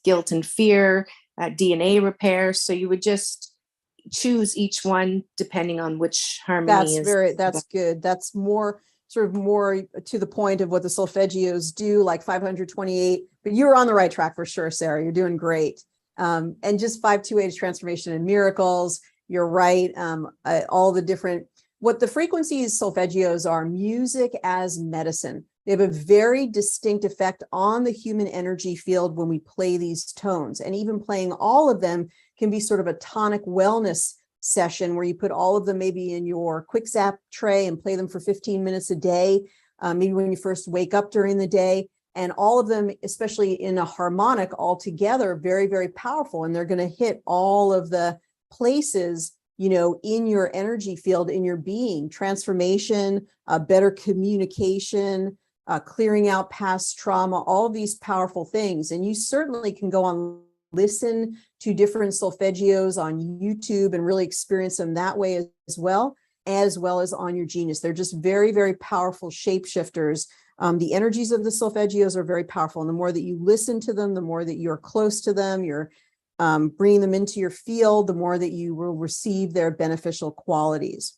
guilt and fear, DNA repair. So you would just choose each one depending on which harmony that's good. That's more to the point of what the Solfeggios do, like 528, but you're on the right track for sure, Sarah. You're doing great. And just 528 is transformation and miracles. You're right. All the different, what the frequencies Solfeggios are, music as medicine. They have a very distinct effect on the human energy field when we play these tones, and even playing all of them can be sort of a tonic wellness session where you put all of them maybe in your quick zap tray and play them for 15 minutes a day, maybe when you first wake up during the day, and all of them, especially in a harmonic all together, very, very powerful. And they're going to hit all of the places, in your energy field, in your being, transformation, better communication, clearing out past trauma, all of these powerful things. And you certainly can go on, listen to different Solfeggios on YouTube and really experience them that way as well as on your Genius. They're just very, very powerful shapeshifters. The energies of the Solfeggios are very powerful. And the more that you listen to them, the more that you're close to them, you're bringing them into your field, the more that you will receive their beneficial qualities.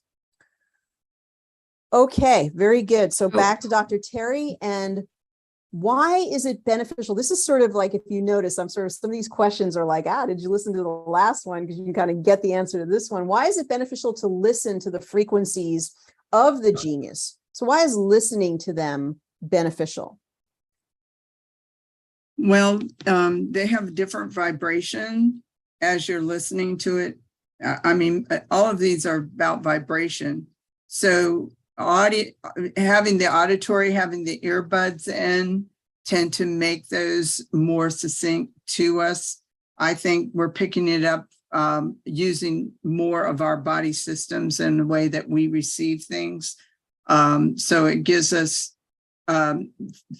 Okay, very good. So back to Dr. Terry, and why is it beneficial? This is sort of like, if you notice, I'm sort of, some of these questions are like, did you listen to the last one? Because you can kind of get the answer to this one. Why is it beneficial to listen to the frequencies of the genius? So why is listening to them beneficial? Well, they have different vibration as you're listening to it. I mean, all of these are about vibration. So having the auditory, having the earbuds in tend to make those more succinct to us. I think we're picking it up using more of our body systems in the way that we receive things. So it gives us,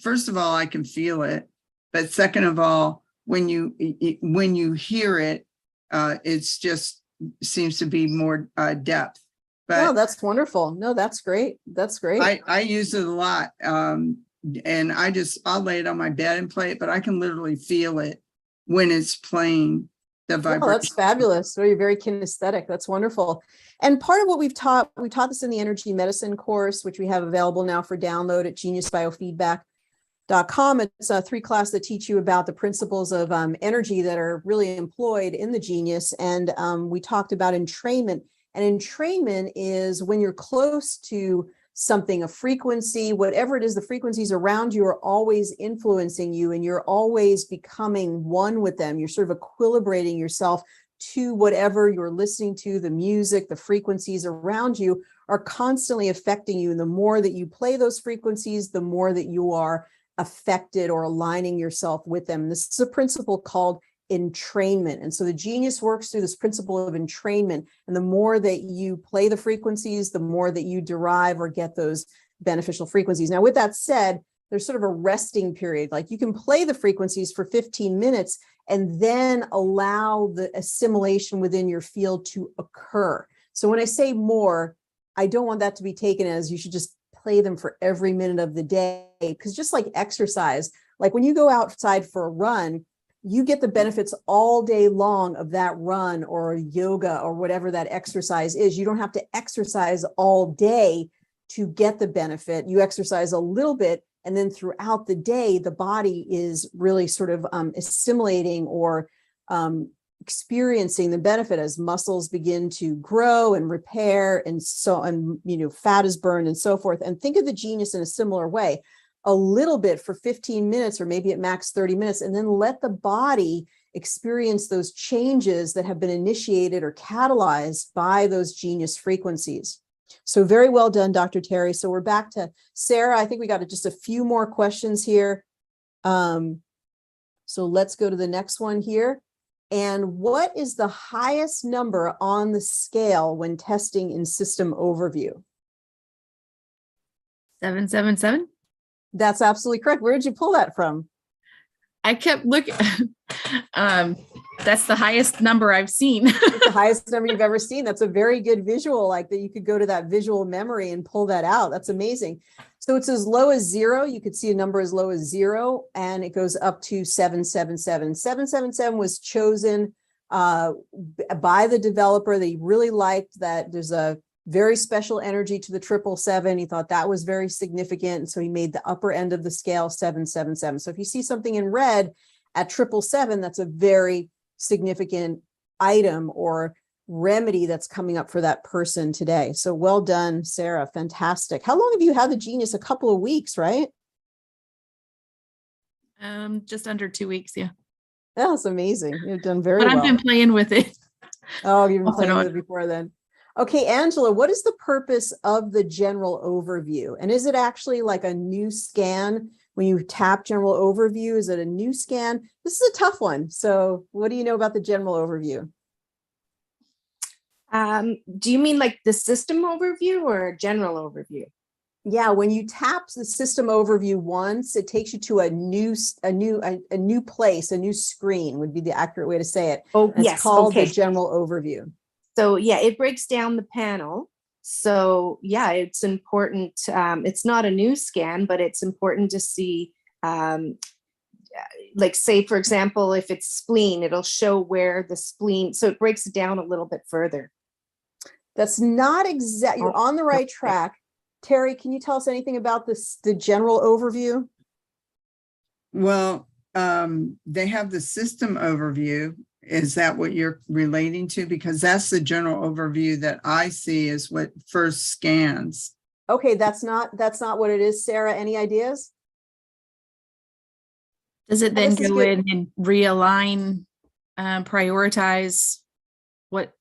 first of all, I can feel it. But second of all, when you hear it, it's just seems to be more depth. But No, that's wonderful. No, that's great. That's great. I use it a lot. And I'll lay it on my bed and play it, but I can literally feel it when it's playing the vibration. Oh, that's fabulous. So you're very kinesthetic. That's wonderful. And part of what we taught this in the energy medicine course, which we have available now for download at geniusbiofeedback.com. It's a 3 class that teach you about the principles of energy that are really employed in the genius. And we talked about entrainment. And entrainment is when you're close to something, a frequency, whatever it is, the frequencies around you are always influencing you and you're always becoming one with them. You're sort of equilibrating yourself to whatever you're listening to, the music, the frequencies around you are constantly affecting you. And the more that you play those frequencies, the more that you are affected or aligning yourself with them. This is a principle called entrainment. And so the genius works through this principle of entrainment. And the more that you play the frequencies, the more that you derive or get those beneficial frequencies. Now, with that said, there's sort of a resting period. Like you can play the frequencies for 15 minutes and then allow the assimilation within your field to occur. So when I say more, I don't want that to be taken as you should just play them for every minute of the day. Because just like exercise, like when you go outside for a run, you get the benefits all day long of that run or yoga or whatever that exercise is. You don't have to exercise all day to get the benefit. You exercise a little bit, and then throughout the day, the body is really sort of assimilating or experiencing the benefit as muscles begin to grow and repair, and fat is burned and so forth. And think of the genius in a similar way. A little bit for 15 minutes or maybe at max 30 minutes, and then let the body experience those changes that have been initiated or catalyzed by those genius frequencies. So very well done, Dr. Terry. So we're back to Sarah. I think we got just a few more questions here. So let's go to the next one here. And what is the highest number on the scale when testing in system overview? 777. That's absolutely correct. Where did you pull that from? I kept looking. That's the highest number I've seen. It's the highest number you've ever seen. That's a very good visual, like that you could go to that visual memory and pull that out. That's amazing. So it's as low as 0. You could see a number as low as 0, and it goes up to 777. 777 was chosen by the developer. They really liked that there's a very special energy to the 777. He thought that was very significant. And so he made the upper end of the scale 777. So if you see something in red at 777, that's a very significant item or remedy that's coming up for that person today. So well done, Sarah. Fantastic. How long have you had the genius? A couple of weeks, right? Just under 2 weeks. Yeah. That's amazing. You've done very well. But I've been playing with it. Oh, you've been playing with it before then. Okay, Angela, what is the purpose of the general overview? And is it actually like a new scan when you tap general overview? Is it a new scan? This is a tough one. So what do you know about the general overview? Do you mean like the system overview or a general overview? Yeah, when you tap the system overview once, it takes you to a new place, a new screen would be the accurate way to say it. Oh, and yes. It's called Okay. the general overview. So yeah, it breaks down the panel. So yeah, it's important. It's not a new scan, but it's important to see, like say, for example, if it's spleen, it'll show where the spleen, so it breaks it down a little bit further. That's not exact. You're on the right track. Terry, can you tell us anything about this, the general overview? Well, they have the system overview. Is that what you're relating to? Because that's the general overview that I see is what first scans. Okay, that's not what it is. Sarah, any ideas? Does it then this is go good. in and realign, prioritize what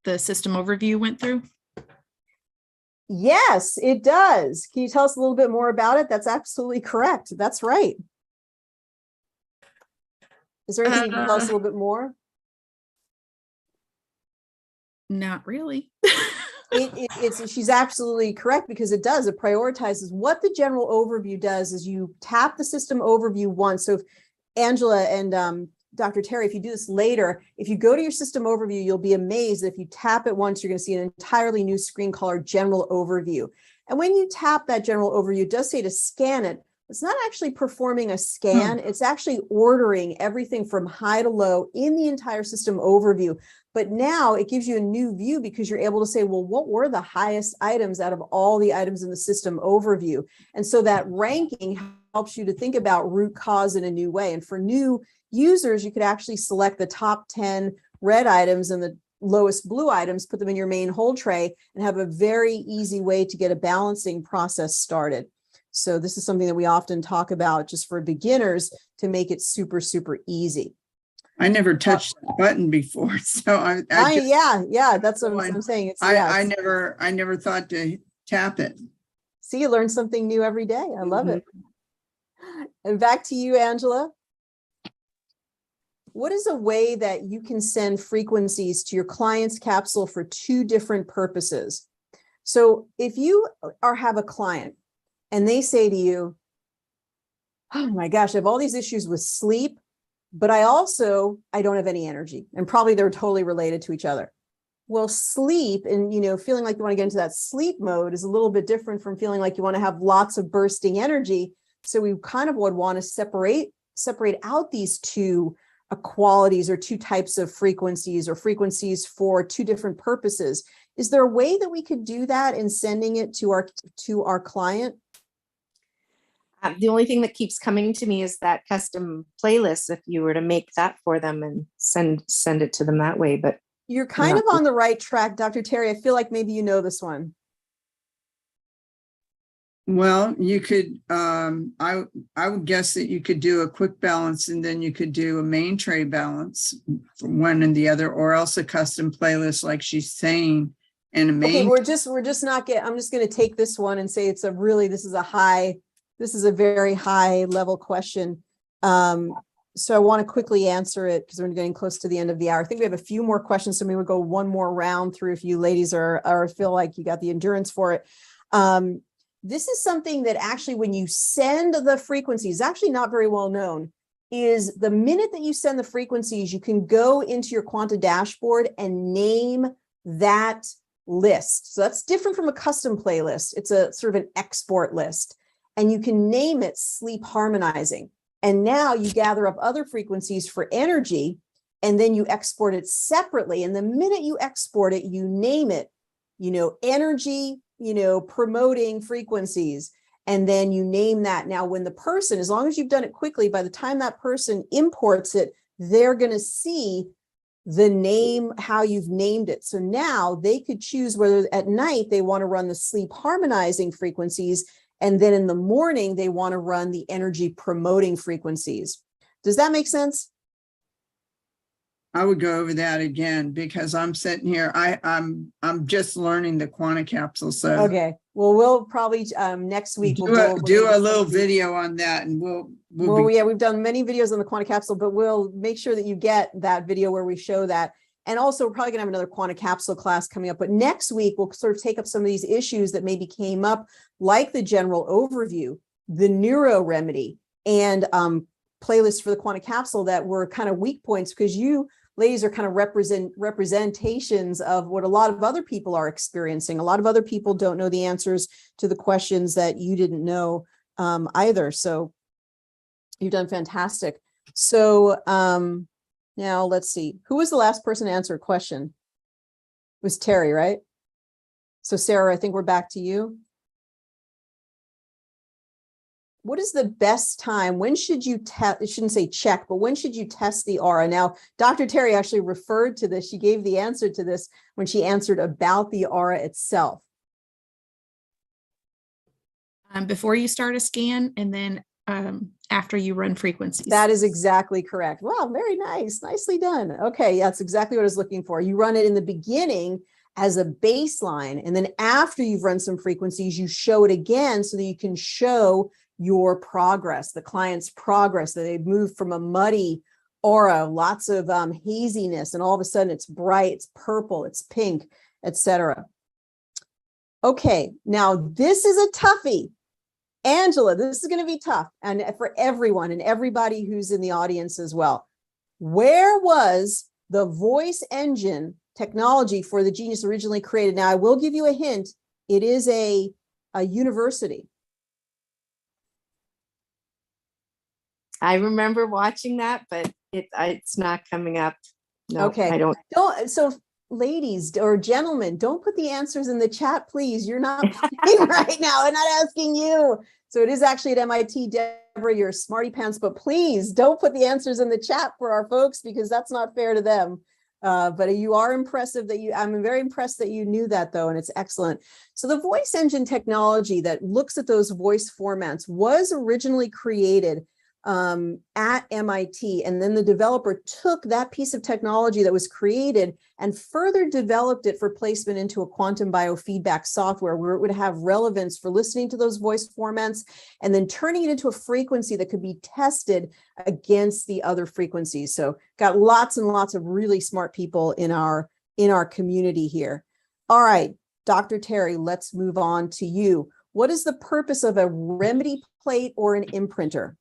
the system overview went through? Yes, it does. Can you tell us a little bit more about it? That's absolutely correct. That's right. Is there anything you can tell us a little bit more? Not really. She's absolutely correct, because it does. It prioritizes. What the general overview does is you tap the system overview once. So if Angela and Dr. Terry, if you do this later, if you go to your system overview, you'll be amazed that if you tap it once, you're going to see an entirely new screen called general overview. And when you tap that general overview, it does say to scan it. It's not actually performing a scan. It's actually ordering everything from high to low in the entire system overview. But now it gives you a new view, because you're able to say, well, what were the highest items out of all the items in the system overview? And so that ranking helps you to think about root cause in a new way. And for new users, you could actually select the top 10 red items and the lowest blue items, put them in your main hold tray, and have a very easy way to get a balancing process started. So this is something that we often talk about just for beginners to make it super, super easy. I never touched that button before, so yeah, that's what I'm saying. I never thought to tap it. See, you learn something new every day. I love it. And back to you, Angela. What is a way that you can send frequencies to your client's capsule for two different purposes? So if you have a client and they say to you, oh my gosh, I have all these issues with sleep, but I don't have any energy, and probably they're totally related to each other. Well, sleep and, feeling like you want to get into that sleep mode is a little bit different from feeling like you want to have lots of bursting energy. So we kind of would want to separate out these two qualities or two types of frequencies, or frequencies for two different purposes. Is there a way that we could do that in sending it to our client? The only thing that keeps coming to me is that custom playlist, if you were to make that for them and send it to them that way. But you're kind of on the right track, Dr. Terry. I feel like maybe you know this one. Well, you could, I would guess that you could do a quick balance, and then you could do a main tray balance for one and the other, or else a custom playlist like she's saying, and a main. Okay, we're just not I'm just going to take this one and say this is a very high level question. So I want to quickly answer it because we're getting close to the end of the hour. I think we have a few more questions, so maybe we'll go one more round through if you ladies are feel like you got the endurance for it. This is something that actually, when you send the frequencies, actually not very well known, is the minute that you send the frequencies, you can go into your Quanta dashboard and name that list. So that's different from a custom playlist. It's a sort of an export list, and you can name it sleep harmonizing. And now you gather up other frequencies for energy, and then you export it separately. And the minute you export it, you name it, energy, promoting frequencies. And then you name that. Now, when the person, as long as you've done it quickly, by the time that person imports it, they're going to see the name, how you've named it. So now they could choose whether at night they want to run the sleep harmonizing frequencies, and then in the morning they want to run the energy promoting frequencies. Does that make sense? I would go over that again, because I'm sitting here. I'm just learning the Quanta capsule. So okay. Well, we'll probably next week we'll do a little video on that, and we've done many videos on the Quanta capsule, but we'll make sure that you get that video where we show that. And also, we're probably gonna have another Quanta capsule class coming up. But next week we'll sort of take up some of these issues that maybe came up, like the general overview, the neuro remedy, and playlists for the Quanta capsule that were kind of weak points, because you ladies are kind of representations of what a lot of other people are experiencing. A lot of other people don't know the answers to the questions that you didn't know either. So you've done fantastic. So now let's see. Who was the last person to answer a question? It was Terry, right? So Sarah, I think we're back to you. what is the best time? When should you test? I shouldn't say check, but when should you test the aura? Now, Dr. Terry actually referred to this. She gave the answer to this when she answered about the aura itself. Before you start a scan, and then after you run frequencies. That is exactly correct. Wow, very nice. Nicely done. Okay, that's exactly what I was looking for. You run it in the beginning as a baseline, and then after you've run some frequencies, you show it again so that you can show your progress, the client's progress, that they've moved from a muddy aura, lots of haziness, and all of a sudden it's bright, it's purple, it's pink, etc. Okay, now this is a toughie. Angela, this is going to be tough, and for everyone and everybody who's in the audience as well. Where was the voice engine technology for the Genius originally created? Now, I will give you a hint. It is a university. I remember watching that, but it's not coming up. No, Okay. I don't. So ladies or gentlemen, don't put the answers in the chat, please. You're not playing right now. I'm not asking you. So it is actually at MIT. Deborah, you're smarty pants, but please don't put the answers in the chat for our folks, because that's not fair to them. But you are impressive I'm very impressed that you knew that, though, and it's excellent. So the voice engine technology that looks at those voice formats was originally created at MIT, and then the developer took that piece of technology that was created and further developed it for placement into a quantum biofeedback software where it would have relevance for listening to those voice formats and then turning it into a frequency that could be tested against the other frequencies. So got lots and lots of really smart people in our community here. All right, Dr. Terry, let's move on to you. What is the purpose of a remedy plate or an imprinter?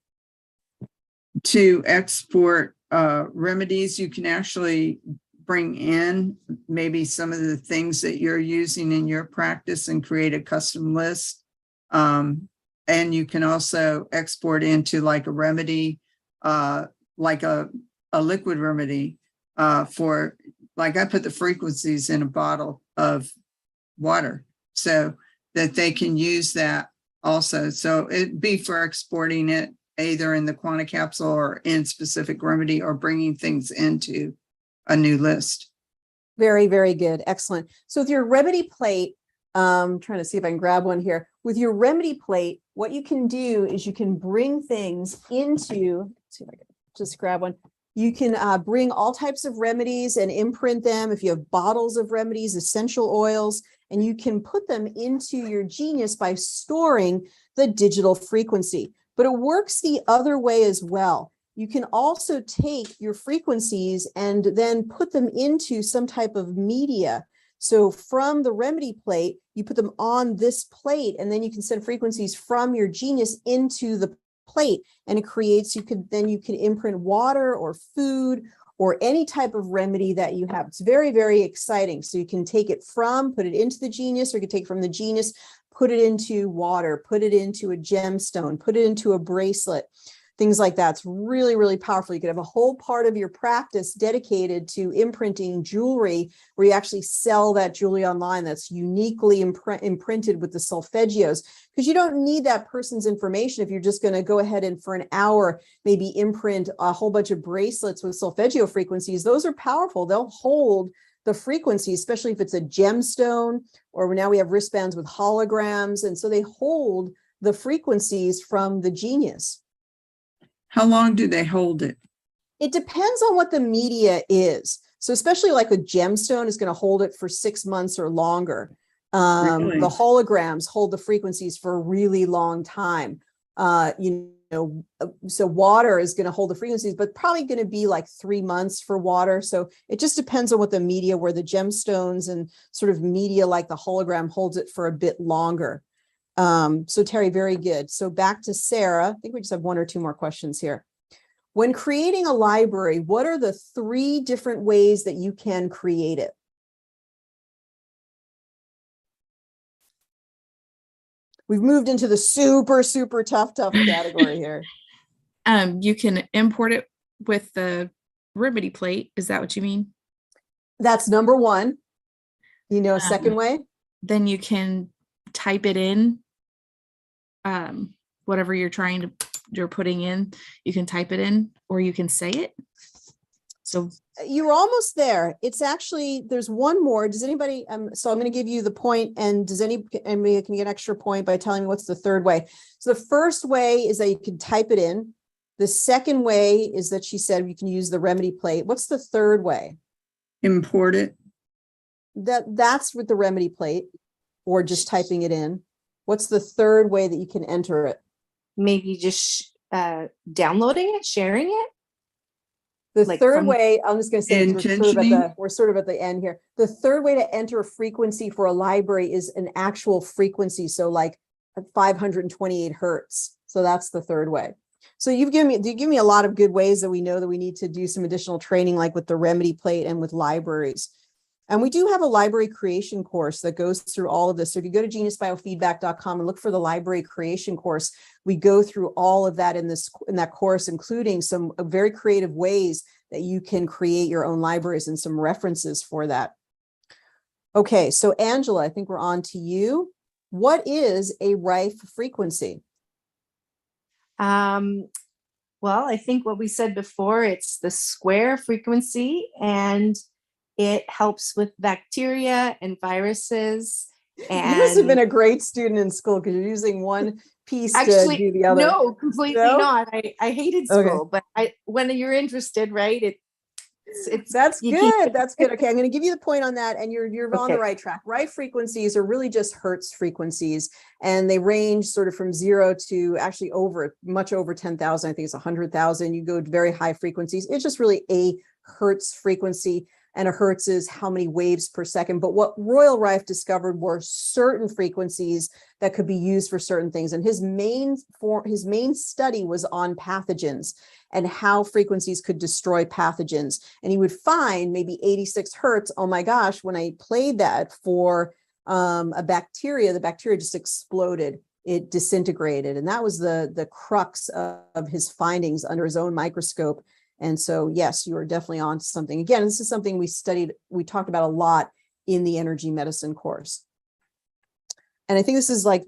To export remedies. You can actually bring in maybe some of the things that you're using in your practice and create a custom list. And you can also export into like a remedy, like a liquid remedy for, like, I put the frequencies in a bottle of water so that they can use that also. So it'd be for exporting it either in the quantum capsule or in specific remedy, or bringing things into a new list. Very, very good. Excellent. So with your remedy plate, I'm trying to see if I can grab one here. With your remedy plate, what you can do is you can bring things into, let's see if I can just grab one. You can bring all types of remedies and imprint them. If you have bottles of remedies, essential oils, and you can put them into your Genius by storing the digital frequency. But it works the other way as well. You can also take your frequencies and then put them into some type of media. So from the remedy plate, you put them on this plate, and then you can send frequencies from your Genius into the plate, and it creates, you can imprint water or food or any type of remedy that you have. It's very, very exciting. So you can take it put it into the Genius, or you can take it from the Genius, put it into water, put it into a gemstone, put it into a bracelet, things like that. It's really, really powerful. You could have a whole part of your practice dedicated to imprinting jewelry, where you actually sell that jewelry online that's uniquely imprinted with the Solfeggios, because you don't need that person's information if you're just going to go ahead and for an hour maybe imprint a whole bunch of bracelets with Solfeggio frequencies. Those are powerful. They'll hold the frequency, especially if it's a gemstone, or now we have wristbands with holograms. And so they hold the frequencies from the Genius. How long do they hold it? It depends on what the media is. So especially like a gemstone is going to hold it for 6 months or longer. Really? The holograms hold the frequencies for a really long time. So water is going to hold the frequencies, but probably going to be like 3 months for water. So it just depends on what the media, where the gemstones and sort of media like the hologram holds it for a bit longer. So Terry, very good. So back to Sarah. I think we just have 1 or 2 more questions here. When creating a library, what are the 3 different ways that you can create it? We've moved into the super, super tough category here. You can import it with the remedy plate. Is that what you mean? That's number 1. You know, a second way? Then you can type it in whatever you're putting in. You can type it in or you can say it. So you were almost there. It's actually, there's one more. Does anybody, so I'm going to give you the point, and does anybody can get an extra point by telling me what's the third way? So the first way is that you can type it in. The second way is that she said you can use the remedy plate. What's the third way? Import it. That's with the remedy plate or just typing it in. What's the third way that you can enter it? Maybe just downloading it, sharing it. The Like third from- way, I'm just going to say, Intentioning? we're sort of at the end here. The third way to enter a frequency for a library is an actual frequency. So like 528 hertz. So that's the third way. So you give me a lot of good ways that we know that we need to do some additional training, like with the remedy plate and with libraries. And we do have a library creation course that goes through all of this. So if you go to geniusbiofeedback.com and look for the library creation course, we go through all of that in that course, including some very creative ways that you can create your own libraries and some references for that. Okay, so Angela, I think we're on to you. What is a Rife frequency? Well, I think what we said before, it's the square frequency, and it helps with bacteria and viruses. And you must have been a great student in school because you're using one piece actually, to do the other. no, completely No? not. I hated school, but when you're interested, right? That's you good. can't- That's good. Okay, I'm going to give you the point on that, and you're on the Okay. right track. Rife frequencies are really just Hertz frequencies, and they range sort of from 0 to actually much over 10,000. I think it's 100,000. You go to very high frequencies. It's just really a Hertz frequency, and a Hertz is how many waves per second. But what Royal Rife discovered were certain frequencies that could be used for certain things, and his main study was on pathogens and how frequencies could destroy pathogens. And he would find maybe 86 hertz. Oh my gosh, when I played that for a bacteria, the bacteria just exploded. It disintegrated. And that was the crux of his findings under his own microscope. And so, yes, you are definitely on to something. Again, this is something we talked about a lot in the energy medicine course. And I think this is like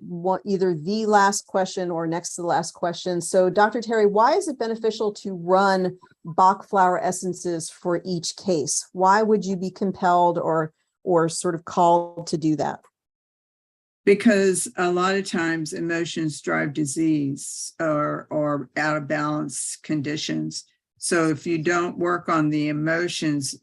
either the last question or next to the last question. So Dr. Terry, why is it beneficial to run Bach flower essences for each case? Why would you be compelled or sort of called to do that? Because a lot of times emotions drive disease or out of balance conditions. So if you don't work on the emotions,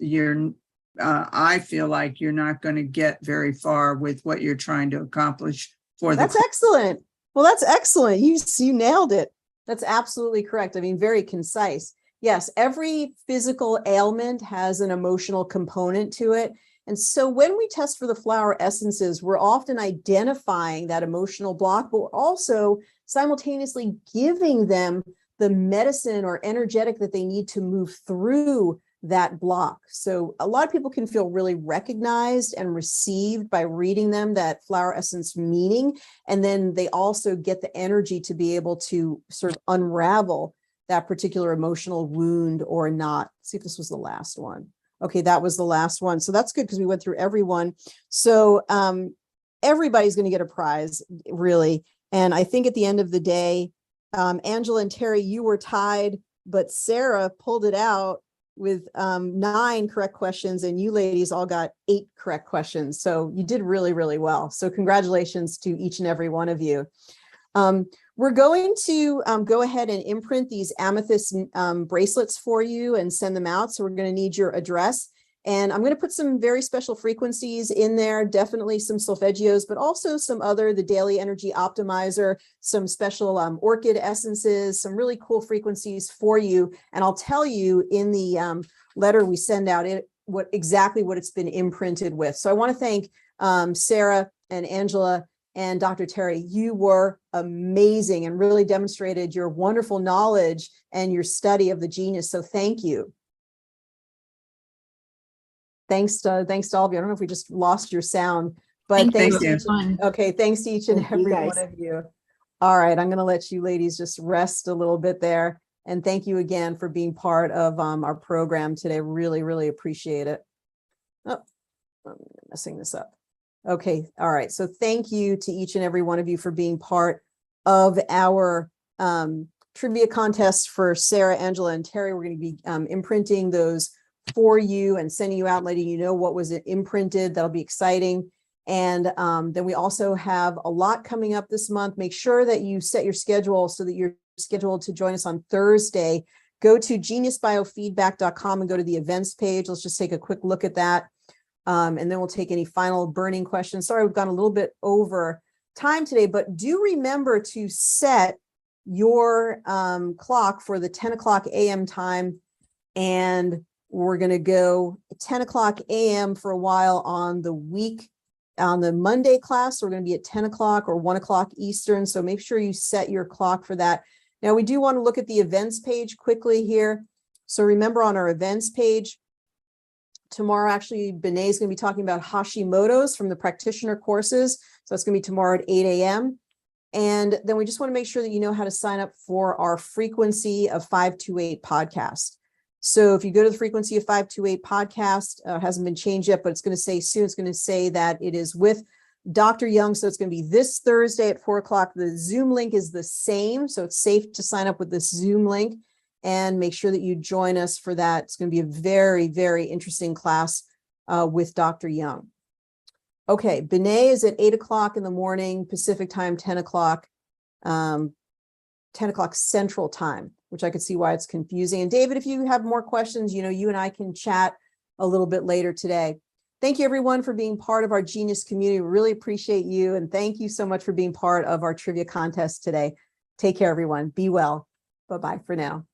I feel like you're not going to get very far with what you're trying to accomplish for That's excellent. Well, that's excellent. You nailed it. That's absolutely correct. I mean, very concise. Yes, every physical ailment has an emotional component to it. And so when we test for the flower essences, we're often identifying that emotional block, but we're also simultaneously giving them the medicine or energetic that they need to move through that block. So a lot of people can feel really recognized and received by reading them, that flower essence meaning. And then they also get the energy to be able to sort of unravel that particular emotional wound or not. Let's see if this was the last one. Okay, that was the last one. So that's good because we went through every one. So everybody's going to get a prize, really. And I think at the end of the day, Angela and Terry, you were tied, but Sarah pulled it out with 9 correct questions, and you ladies all got 8 correct questions. So you did really, really well. So congratulations to each and every one of you. We're going to go ahead and imprint these amethyst bracelets for you and send them out. So we're going to need your address. And I'm going to put some very special frequencies in there, definitely some Solfeggios, but also some the Daily Energy Optimizer, some special orchid essences, some really cool frequencies for you. And I'll tell you in the letter we send out exactly what it's been imprinted with. So I want to thank Sarah and Angela and Dr. Terry. You were amazing and really demonstrated your wonderful knowledge and your study of the genius. So thank you. Thanks to all of you. I don't know if we just lost your sound, but thanks to each, okay, thanks to each and every one of you. All right, I'm going to let you ladies just rest a little bit there. And thank you again for being part of our program today. Really, really appreciate it. Oh, I'm messing this up. Okay, all right. So thank you to each and every one of you for being part of our trivia contest for Sarah, Angela, and Terry. We're going to be imprinting those for you and sending you out, letting you know what was imprinted. That'll be exciting. And then we also have a lot coming up this month. Make sure that you set your schedule so that you're scheduled to join us on Thursday. Go to geniusbiofeedback.com and go to the events page. Let's just take a quick look at that. And then we'll take any final burning questions. Sorry, we've gone a little bit over time today, but do remember to set your clock for the 10 o'clock a.m. time. And we're going to go 10 o'clock a.m. for a while on the Monday class. So we're going to be at 10 o'clock or 1 o'clock Eastern. So make sure you set your clock for that. Now, we do want to look at the events page quickly here. So remember, on our events page, tomorrow, actually, Benet is going to be talking about Hashimoto's from the practitioner courses. So that's going to be tomorrow at 8 a.m. And then we just want to make sure that you know how to sign up for our Frequency of 528 podcast. So if you go to the Frequency of 528 podcast, hasn't been changed yet, but it's going to say soon, it's going to say that it is with Dr. Young. So it's going to be this Thursday at 4 o'clock. The Zoom link is the same. So it's safe to sign up with this Zoom link and make sure that you join us for that. It's going to be a very, very interesting class with Dr. Young. Okay, Benet is at 8 o'clock in the morning, Pacific time, 10 o'clock Central time, which I could see why it's confusing. And David, if you have more questions, you and I can chat a little bit later today. Thank you, everyone, for being part of our Genius community. We really appreciate you. And thank you so much for being part of our trivia contest today. Take care, everyone. Be well. Bye-bye for now.